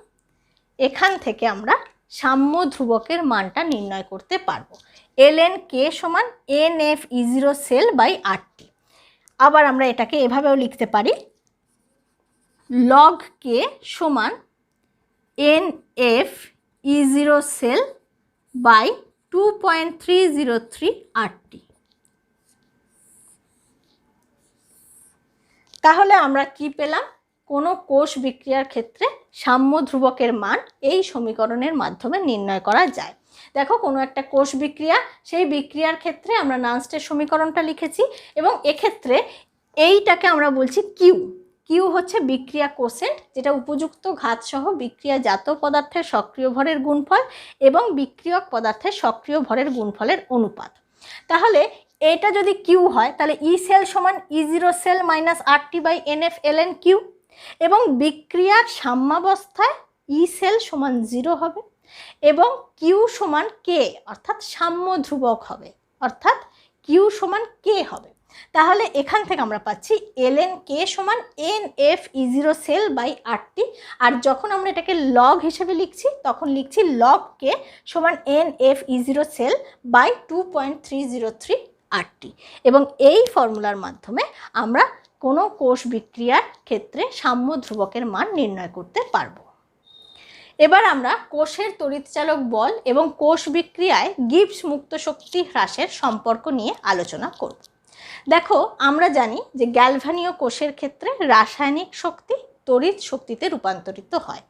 এখান থেকে আমরা সাম্য ধ্রুবকের মানটা নির্ণয় করতে পারবো। ln কে সমান NF E0 cell by RT। আবার আমরা এটাকে এভাবেও লিখতে পারি log কে সমান NF E0 cell by 2.303 RT। তাহলে আমরা কি পেলাম? কোনো কোষ বিক্রিয়ার ক্ষেত্রে সাম্য ধ্রুবকের মান এই সমীকরণের মাধ্যমে নির্ণয় করা যায়। দেখো কোনো একটা কোষ বিক্রিয়া, সেই বিক্রিয়ার ক্ষেত্রে আমরা নান্সটের সমীকরণটা লিখেছি এবং এক্ষেত্রে এইটাকে আমরা বলছি কিউ হচ্ছে বিক্রিয়া কোসেন্ট, যেটা উপযুক্ত ঘাতসহ বিক্রিয়াজাত পদার্থের সক্রিয় ভরের গুণফল এবং বিক্রিয়ক পদার্থের সক্রিয় ভরের গুণফলের অনুপাত। তাহলে এটা যদি কিউ হয় তাহলে ই সেল সমান E0 cell minus RT by NF ln Q এবং বিক্রিয়ার সাম্যাবস্থায় ই সেল সমান 0 হবে এবং কিউ সমান কে অর্থাৎ সাম্য ধ্রুবক হবে, অর্থাৎ কিউ সমান কে হবে। তাহলে এখান থেকে আমরা পাচ্ছি ln কে সমান NF E0 cell by RT। আর যখন আমরা এটাকে লগ হিসেবে লিখছি তখন লিখছি লগ কে সমান NF E0 cell by 2.303 RT এবং এই ফর্মুলার মাধ্যমে আমরা কোনো কোষ বিক্রিয়ার ক্ষেত্রে সাম্য ধ্রুবকের মান নির্ণয় করতে পারবো। এবার আমরা কোষের তড়িৎচালক বল এবং কোষ বিক্রিয়ায় গিবস মুক্ত শক্তি হ্রাসের সম্পর্ক নিয়ে আলোচনা করব। দেখো আমরা জানি যে গ্যালভানীয় কোষের ক্ষেত্রে রাসায়নিক শক্তি তড়িৎ শক্তিতে রূপান্তরিত হয়।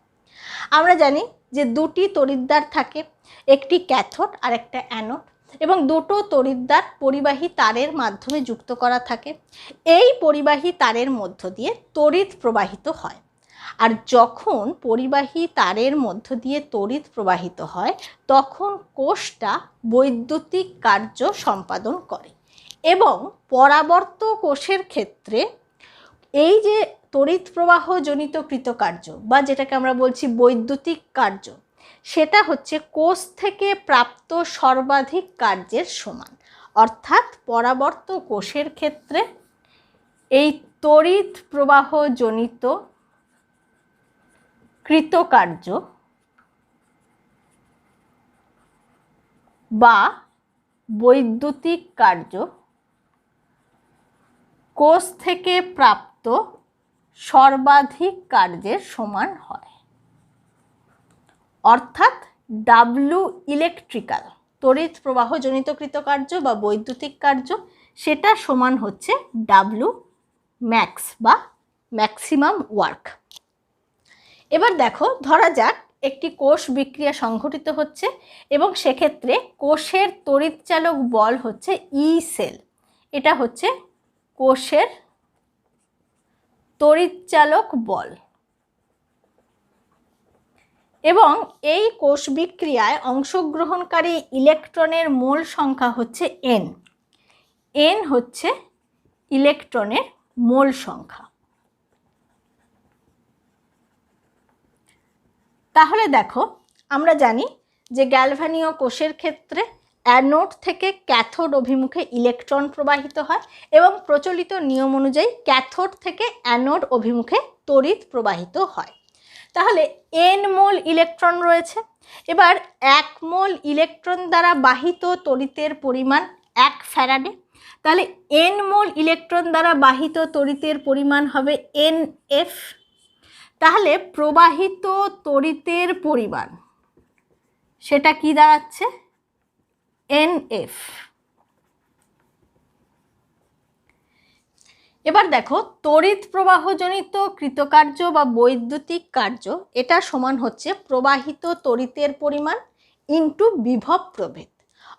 আমরা জানি যে দুটি তড়িৎদ্বার থাকে, একটি ক্যাথোড আর একটা অ্যানোড এবং দুটো তড়িৎদ্বার পরিবাহী তারের মাধ্যমে যুক্ত করা থাকে। এই পরিবাহী তারের মধ্য দিয়ে তড়িৎ প্রবাহিত হয়। আর যখন পরিবাহী তারের মধ্য দিয়ে তড়িৎ প্রবাহিত হয় তখন কোষটা বৈদ্যুতিক কার্য সম্পাদন করে এবং পরাবর্ত কোষের ক্ষেত্রে এই যে তড়িৎ প্রবাহ জনিত কৃতকার্য বা যেটাকে আমরা বলছি বৈদ্যুতিক কার্য, সেটা হচ্ছে কোষ থেকে প্রাপ্ত সর্বাধিক কার্যের সমান। অর্থাৎ পরাবর্ত কোষের ক্ষেত্রে এই তড়িৎ প্রবাহ জনিত কৃতকার্য বা বৈদ্যুতিক কার্য কোষ থেকে প্রাপ্ত সর্বাধিক কার্যের সমান হয়। অর্থাৎ ডাব্লু ইলেকট্রিক্যাল তড়িৎ প্রবাহ জনিত কৃতকার্য বা বৈদ্যুতিক কার্য সেটা সমান হচ্ছে ডাব্লু ম্যাক্স বা ম্যাক্সিমাম ওয়ার্ক। এবার দেখো, ধরা যাক একটি কোষ বিক্রিয়া সংঘটিত হচ্ছে এবং সেক্ষেত্রে কোষের তড়িৎচালক বল হচ্ছে ই সেল। এটা হচ্ছে কোষের তড়িৎচালক বল এবং এই কোষ বিক্রিয়ায় অংশগ্রহণকারী ইলেকট্রনের মোল সংখ্যা হচ্ছে এন। এন হচ্ছে ইলেকট্রনের মোল সংখ্যা। তাহলে দেখো, আমরা জানি যে গ্যালভানীয় কোষের ক্ষেত্রে অ্যানোড থেকে ক্যাথোড অভিমুখে ইলেকট্রন প্রবাহিত হয় এবং প্রচলিত নিয়ম অনুযায়ী ক্যাথোড থেকে অ্যানোড অভিমুখে তড়িৎ প্রবাহিত হয়। তাহলে এন মোল ইলেকট্রন রয়েছে। এবার 1 মোল ইলেকট্রন দ্বারা বাহিত তড়িতের পরিমাণ 1 ফ্যারাডে। তাহলে এন মোল ইলেকট্রন দ্বারা বাহিত তড়িতের পরিমাণ হবে NF। তাহলে প্রবাহিত তড়িতের পরিমাণ সেটা কি দাঁড়াচ্ছে? NF। এবার দেখো, তড়িৎ প্রবাহজনিত কৃতকার্য বা বৈদ্যুতিক কার্য এটা সমান হচ্ছে প্রবাহিত তড়িতের পরিমাণ ইন্টু বিভব প্রভেদ।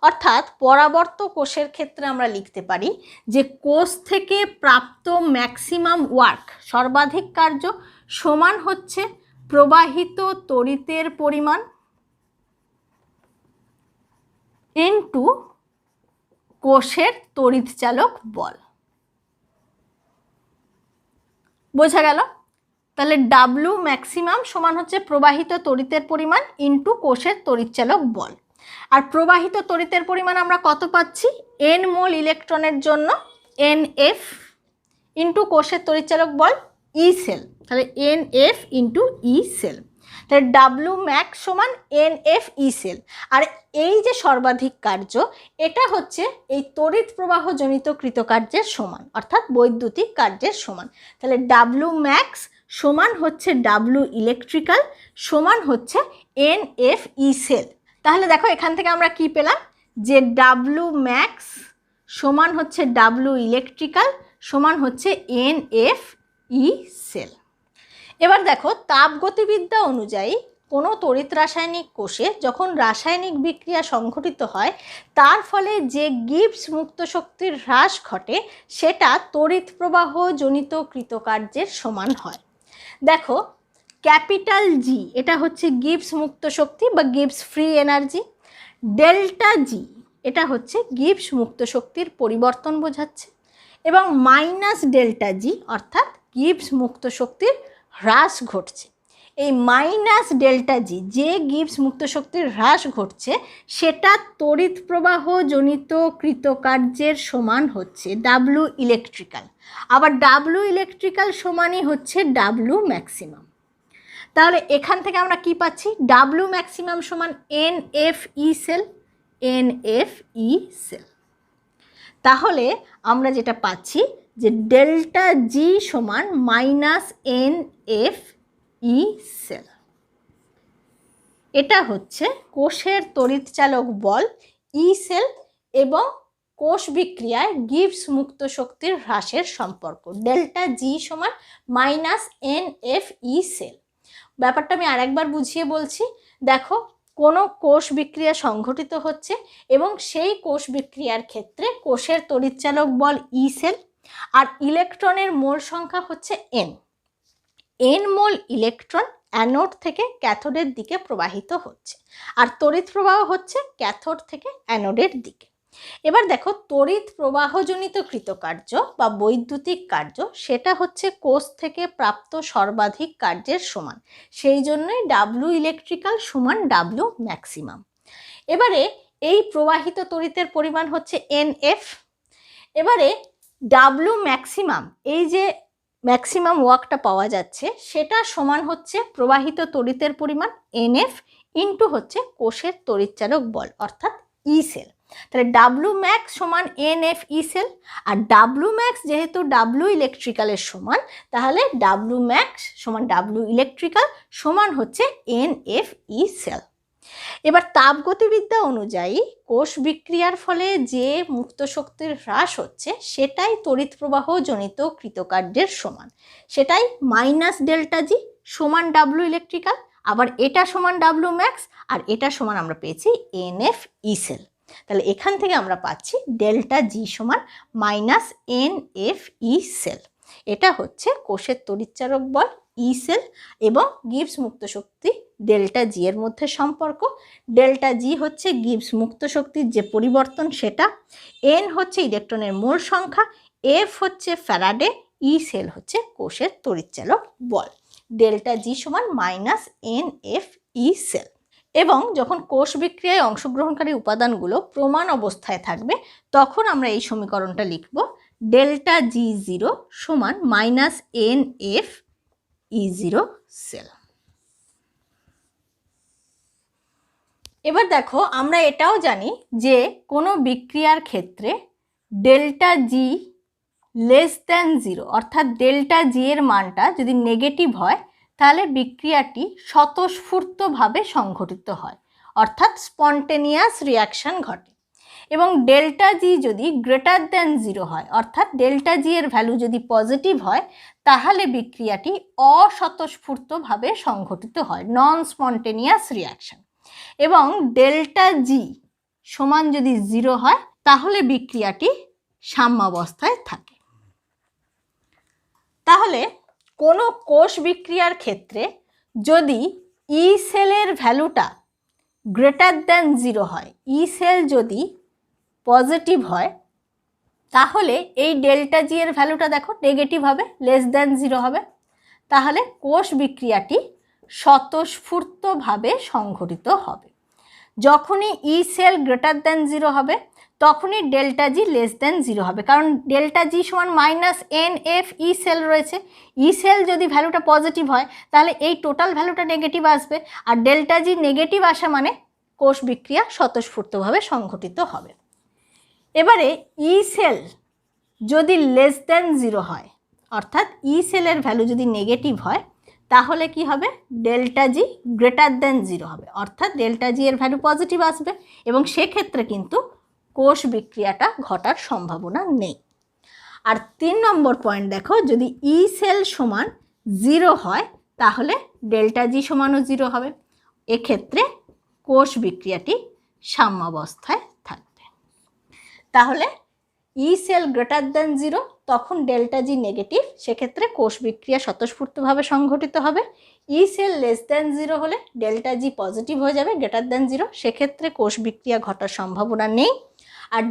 অর্থাৎ পরাবর্ত কোষের ক্ষেত্রে আমরা লিখতে পারি যে কোষ থেকে প্রাপ্ত ম্যাক্সিমাম ওয়ার্ক, সর্বাধিক কার্য, সমান হচ্ছে প্রবাহিত তড়িতের পরিমাণ ইন্টু কোষের তড়িৎচালক বল। বোঝা গেল? তাহলে ডাব্লু ম্যাক্সিমাম সমান হচ্ছে প্রবাহিত তড়িতের পরিমাণ ইন্টু কোষের তড়িৎচালক বল। আর প্রবাহিত তড়িতের পরিমাণ আমরা কত পাচ্ছি? এন মোল ইলেকট্রনের জন্য NF ইন্টু কোষের তড়িৎচালক বল ই সেল। তাহলে NF ইন্টু ই সেল। তাহলে ডাব্লু ম্যাক্স সমান NF ই সেল। আর এই যে সর্বাধিক কার্য, এটা হচ্ছে এই তড়িৎ প্রবাহজনিত কৃতকার্যের সমান, অর্থাৎ বৈদ্যুতিক কার্যের সমান। তাহলে ডাব্লু ম্যাক্স সমান হচ্ছে ডাব্লু ইলেকট্রিক্যাল সমান হচ্ছে NF ই সেল। তাহলে দেখো, এখান থেকে আমরা কি পেলাম? যে ডাব্লু ম্যাক্স সমান হচ্ছে ডাব্লু ইলেকট্রিক্যাল সমান হচ্ছে NF ই সেল। এবার দেখো, তাপগতিবিদ্যা অনুযায়ী কোনো তড়িৎ রাসায়নিক কোষে যখন রাসায়নিক বিক্রিয়া সংঘটিত হয় তার ফলে যে গিবস মুক্ত শক্তির হ্রাস ঘটে সেটা তড়িৎ প্রবাহজনিত কৃতকার্যের সমান হয়। দেখো, ক্যাপিটাল জি এটা হচ্ছে গিবস মুক্ত শক্তি বা গিবস ফ্রি এনার্জি। ডেল্টা জি এটা হচ্ছে গিবস মুক্ত শক্তির পরিবর্তন বোঝাচ্ছে এবং মাইনাস ডেল্টা জি অর্থাৎ গিবস মুক্ত শক্তির হ্রাস ঘটছে। এই মাইনাস ডেল্টা জি যে গিবস মুক্ত শক্তির হ্রাস ঘটছে সেটা তড়িৎ প্রবাহজনিত কৃতকার্যের সমান হচ্ছে ডাব্লু ইলেকট্রিক্যাল। আবার ডাব্লু ইলেকট্রিক্যাল সমানই হচ্ছে ডাব্লু ম্যাক্সিমাম। তাহলে এখান থেকে আমরা কি পাচ্ছি? ডাব্লু ম্যাক্সিমাম সমান NF ই সেল। NF ই সেল। তাহলে আমরা যেটা পাচ্ছি যে ডেল্টা জি সমান মাইনাস NF ই সেল। এটা হচ্ছে কোষের তড়িৎচালক বল ই সেল এবং কোষ বিক্রিয়ায় গিবস মুক্ত শক্তির হ্রাসের সম্পর্ক। ডেল্টা জি সমান মাইনাস NF ই সেল। ব্যাপারটা আমি আরেকবার বুঝিয়ে বলছি। দেখো, কোনো কোষ বিক্রিয়া সংঘটিত হচ্ছে এবং সেই কোষ বিক্রিয়ার ক্ষেত্রে কোষের তড়িৎচালক বল ই সেল আর ইলেকট্রনের মোল সংখ্যা হচ্ছে N মোল ইলেকট্রন অ্যানোড থেকে ক্যাথোডের দিকে প্রবাহিত হচ্ছে আর তড়িৎ প্রবাহ হচ্ছে ক্যাথোড থেকে অ্যানোডের দিকে। এবার দেখো, তড়িৎ প্রবাহজনিত কৃতকার্য বা বৈদ্যুতিক কার্য সেটা হচ্ছে কোষ থেকে প্রাপ্ত সর্বাধিক কার্যের সমান। সেই জন্যই ডাব্লু ইলেকট্রিক্যাল সমান ডাব্লু ম্যাক্সিমাম। এবারে এই প্রবাহিত তড়িতের পরিমাণ হচ্ছে NF। এবারে ডাব্লু ম্যাক্সিমাম, এই যে ম্যাক্সিমাম ওয়ার্কটা পাওয়া যাচ্ছে সেটা সমান হচ্ছে প্রবাহিত তড়িতের পরিমাণ NF ইন্টু হচ্ছে কোষের তড়িৎচালক বল অর্থাৎ ই সেল। তাহলে ডাব্লু ম্যাক্স সমান NF ই সেল আর ডাব্লু ম্যাক্স যেহেতু ডাব্লু ইলেকট্রিক্যালের সমান তাহলে ডাব্লু ম্যাক্স সমান ডাব্লু ইলেকট্রিক্যাল সমান হচ্ছে NF ই সেল। এবার তাপগতিবিদ্যা অনুযায়ী কোষ বিক্রিয়ার ফলে যে মুক্ত শক্তির হ্রাস হচ্ছে সেটাই তড়িৎ প্রবাহ জনিত কৃতকার্যের সমান। সেটাই মাইনাস ডেল্টা জি সমান ডাব্লু ইলেকট্রিক্যাল, আবার এটা সমান ডাব্লু ম্যাক্স, আর এটা সমান আমরা পেয়েছি NF ই সেল। তাহলে এখান থেকে আমরা পাচ্ছি ডেল্টা জি সমান মাইনাস NF ই সেল। এটা হচ্ছে কোষের তড়িৎচালক বল ই সেল এবং গিবস মুক্ত শক্তি ডেল্টা জি এর মধ্যে সম্পর্ক। ডেল্টা জি হচ্ছে গিবস মুক্ত শক্তির যে পরিবর্তন সেটা, এন হচ্ছে ইলেকট্রনের মোল সংখ্যা, এফ হচ্ছে ফ্যারাডে, ই সেল হচ্ছে কোষের তড়িৎচালক বল। ডেল্টা জি সমান মাইনাস NF ই সেল। এবং যখন কোষ বিক্রিয়ায় অংশগ্রহণকারী উপাদানগুলো প্রমাণ অবস্থায় থাকবে তখন আমরা এই সমীকরণটা লিখব ডেল্টা জি জিরো সমান minus NF E zero cell. এবার দেখো আমরা এটাও জানি যে কোনো বিক্রিয়ার ক্ষেত্রে delta G less than zero অর্থাৎ ডেল্টা জি এর মানটা যদি নেগেটিভ হয় তাহলে বিক্রিয়াটি স্বতঃস্ফূর্তভাবে সংঘটিত হয়, অর্থাৎ স্পন্টেনিয়াস রিয়াকশন ঘটে। এবং ডেল্টা জি যদি গ্রেটার দ্যান জিরো হয় অর্থাৎ ডেল্টা জি এর ভ্যালু যদি পজিটিভ হয় তাহলে বিক্রিয়াটি অস্বতঃস্ফূর্তভাবে সংঘটিত হয়, নন স্পন্টেনিয়াস রিয়াকশন। এবং ডেল্টা জি সমান যদি জিরো হয় তাহলে বিক্রিয়াটি সাম্যাবস্থায় থাকে। তাহলে কোনো কোষ বিক্রিয়ার ক্ষেত্রে যদি ই সেলের ভ্যালুটা গ্রেটার দ্যান জিরো হয়, ই সেল যদি পজিটিভ হয় তাহলে এই ডেল্টা জি এর ভ্যালুটা দেখো নেগেটিভ হবে, লেস দ্যান জিরো হবে। তাহলে কোষ বিক্রিয়াটি স্বতঃস্ফূর্তভাবে সংঘটিত হবে। যখনই ই সেল গ্রেটার দ্যান জিরো হবে তখনই delta G less than zero হবে, কারণ ডেল্টা জি সমান মাইনাস NF ই সেল রয়েছে। ই সেল যদি ভ্যালুটা পজিটিভ হয় তাহলে এই টোটাল ভ্যালুটা নেগেটিভ আসবে, আর ডেল্টা জি নেগেটিভ আসা মানে কোষ বিক্রিয়া স্বতঃস্ফূর্তভাবে সংঘটিত হবে। এবারে ই সেল যদি লেস দ্যান জিরো হয় অর্থাৎ ই সেলের ভ্যালু যদি নেগেটিভ হয় তাহলে কি হবে, ডেল্টা জি গ্রেটার দ্যান জিরো হবে, অর্থাৎ ডেল্টা জি এর ভ্যালু পজিটিভ আসবে এবং সেক্ষেত্রে কিন্তু কোষ বিক্রিয়াটা ঘটার সম্ভাবনা নেই। আর 3 নম্বর পয়েন্ট দেখো, যদি ই সেল সমান জিরো হয় তাহলে ডেল্টা জি সমানও জিরো হবে, এক্ষেত্রে কোষ বিক্রিয়াটি সাম্যাবস্থায় থাকবে। তাহলে ই সেল গ্রেটার দ্যান জিরো তখন ডেল্টা জি নেগেটিভ, সেক্ষেত্রে কোষ বিক্রিয়া স্বতঃস্ফূর্তভাবে সংঘটিত হবে। E sell less than zero হলে ডেল্টা জি পজিটিভ হয়ে যাবে, গ্রেটার দ্যান জিরো, সেক্ষেত্রে কোষ বিক্রিয়া ঘটার সম্ভাবনা নেই। আর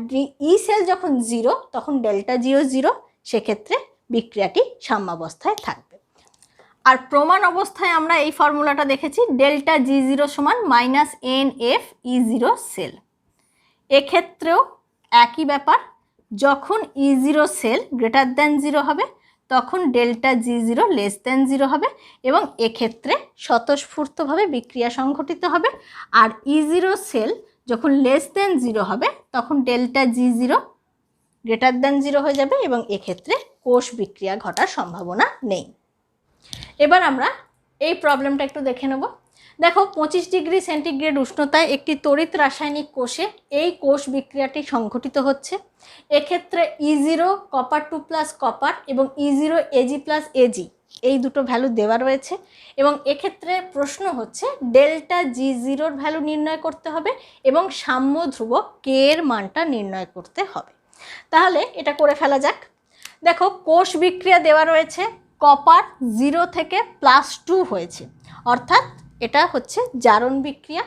ই সেল যখন জিরো তখন ডেল্টা জিও জিরো, সেক্ষেত্রে বিক্রিয়াটি সাম্যাবস্থায় থাকবে। আর প্রমাণ অবস্থায় আমরা এই ফর্মুলাটা দেখেছি ডেল্টা জি জিরো সমান minus NF E zero cell. এক্ষেত্রেও একই ব্যাপার, যখন E zero cell greater than zero হবে তখন delta G zero less than zero হবে এবং এক্ষেত্রে স্বতঃস্ফূর্তভাবে বিক্রিয়া সংঘটিত হবে। আর ই জিরো সেল যখন লেস দ্যান জিরো হবে তখন delta G zero greater than zero হয়ে যাবে এবং এক্ষেত্রে কোষ বিক্রিয়া ঘটার সম্ভাবনা নেই। এবার আমরা এই প্রবলেমটা একটু দেখে নেব। দেখো 25 ডিগ্রি সেন্টিগ্রেড উষ্ণতায় একটি তড়িৎ রাসায়নিক কোষে এই কোষ বিক্রিয়াটি সংঘটিত হচ্ছে। এক্ষেত্রে E0 কপার 2 প্লাস কপার এবং E0 Ag প্লাস Ag এই দুটো ভ্যালু দেওয়া রয়েছে এবং এক্ষেত্রে প্রশ্ন হচ্ছে ডেল্টা G0 ভ্যালু নির্ণয় করতে হবে এবং সাম্য ধ্রুবক K এর মানটা নির্ণয় করতে হবে। তাহলে এটা করে ফেলা যাক। দেখো কোষ বিক্রিয়া দেওয়া রয়েছে, কপার 0 থেকে +2 হয়েছে অর্থাৎ এটা হচ্ছে জারণ বিক্রিয়া,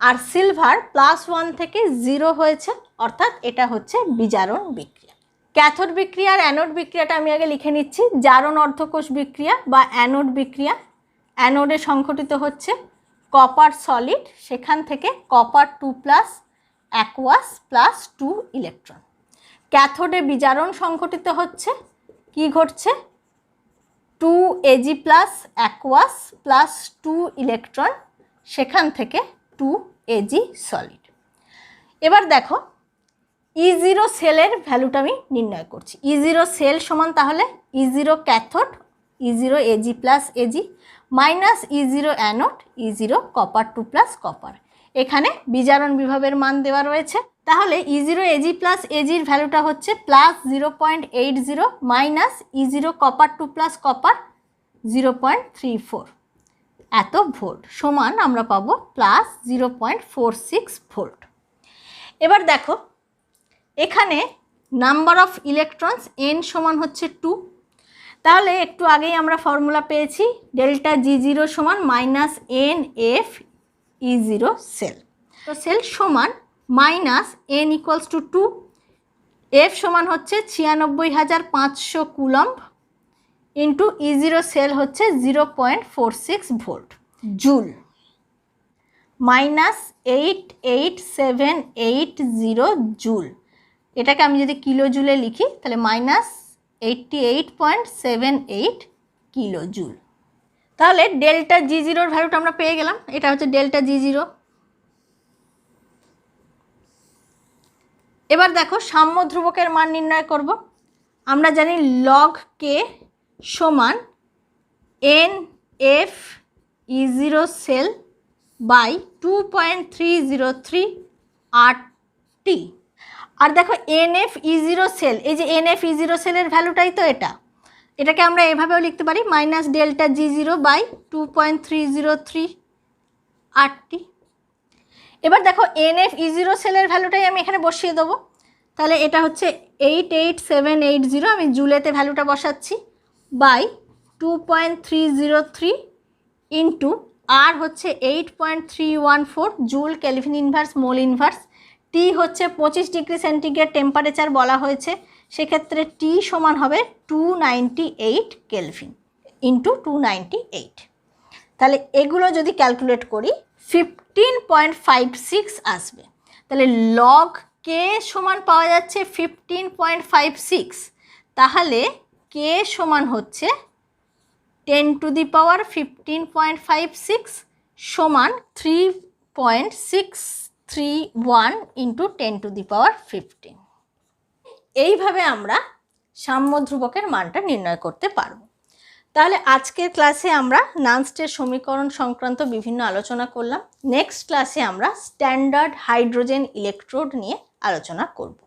আর সিলভার +1 থেকে 0 হয়েছে অর্থাৎ এটা হচ্ছে বিজারণ বিক্রিয়া। ক্যাথোড বিক্রিয়া আর অ্যানোড বিক্রিয়াটা আমি আগে লিখে নিচ্ছি। জারণ অর্ধকোষ বিক্রিয়া বা অ্যানোড বিক্রিয়া, অ্যানোডে সংঘটিত হচ্ছে কপার সলিড, সেখান থেকে copper 2 plus aqueous plus 2 electron. ক্যাথোডে বিজারণ সংঘটিত হচ্ছে, কি ঘটছে, 2 Ag plus aqueous plus 2 electron, সেখান থেকে 2 Ag সলিড। এবার দেখো E0 সেলের ভ্যালুটা আমি নির্ণয় করছি। E0 সেল সমান তাহলে E0 cathode E0 Ag plus Ag minus E0 anode E0 copper 2 plus copper. এখানে বিজারণ বিভবের মান দেওয়া রয়েছে, তাহলে E0 Ag প্লাস Ag এর ভ্যালুটা হচ্ছে +0.80 minus E0 copper 2 plus copper 0.34। এত ভোল্ট সমান আমরা পাবো প্লাস 0.46 ভোল্ট। এবার দেখো এখানে নাম্বার অফ ইলেকট্রনস n সমান হচ্ছে 2, তাহলে একটু আগেই আমরা ফর্মুলা পেয়েছি ডেল্টা G0 সমান মাইনাস NF E0 সেল। তো সেল সমান minus n equals to 2, F সমান হচ্ছে 96,500 কুলম্ব ইন্টু E0 সেল হচ্ছে 0.46 ভোল্ট জুল, মাইনাস 88,780 জুল। এটাকে আমি যদি কিলো জুলে লিখি তাহলে মাইনাস 88.78 কিলো জুল। তাহলে ডেল্টা G0 ভ্যালুটা আমরা পেয়ে গেলাম, এটা হচ্ছে ডেল্টা G0। এবার দেখো সাম্য ধ্রুবকের মান নির্ণয় করব। আমরা জানি লগ কে সমান NF E0 cell by 2.303 RT। আর দেখো NF E0 সেল, এই যে NF E0 সেলের ভ্যালুটাই তো এটাকে আমরা এভাবেও লিখতে পারি minus delta G0 by 2.303 RT। এবার দেখো NF E0 সেলের ভ্যালুটাই আমি এখানে বসিয়ে দেবো, তাহলে এটা হচ্ছে 88780, আমি জুলেতে ভ্যালুটা বসাচ্ছি, বাই 2.303 ইন্টু আর হচ্ছে 8.314 joule kelvin inverse mole inverse. T হচ্ছে 25 ডিগ্রি সেন্টিগ্রেড টেম্পারেচার বলা হয়েছে, সেক্ষেত্রে টি সমান হবে 298 কেলভিন ইন্টু 298। তাহলে এগুলো যদি ক্যালকুলেট করি 15.56 আসবে। তাহলে লগ কে সমান পাওয়া যাচ্ছে 15.56, তাহলে কে সমান হচ্ছে 10 টু দি পাওয়ার 15.56 সমান 3.631 ইন্টু 10 টু দি পাওয়ার 15। এইভাবে আমরা সাম্য ধ্রুবকের মানটা নির্ণয় করতে পারব। তাহলে আজকের ক্লাসে আমরা নানস্টের সমীকরণ সংক্রান্ত বিভিন্ন আলোচনা করলাম। নেক্সট ক্লাসে আমরা স্ট্যান্ডার্ড হাইড্রোজেন ইলেকট্রোড নিয়ে আলোচনা করব।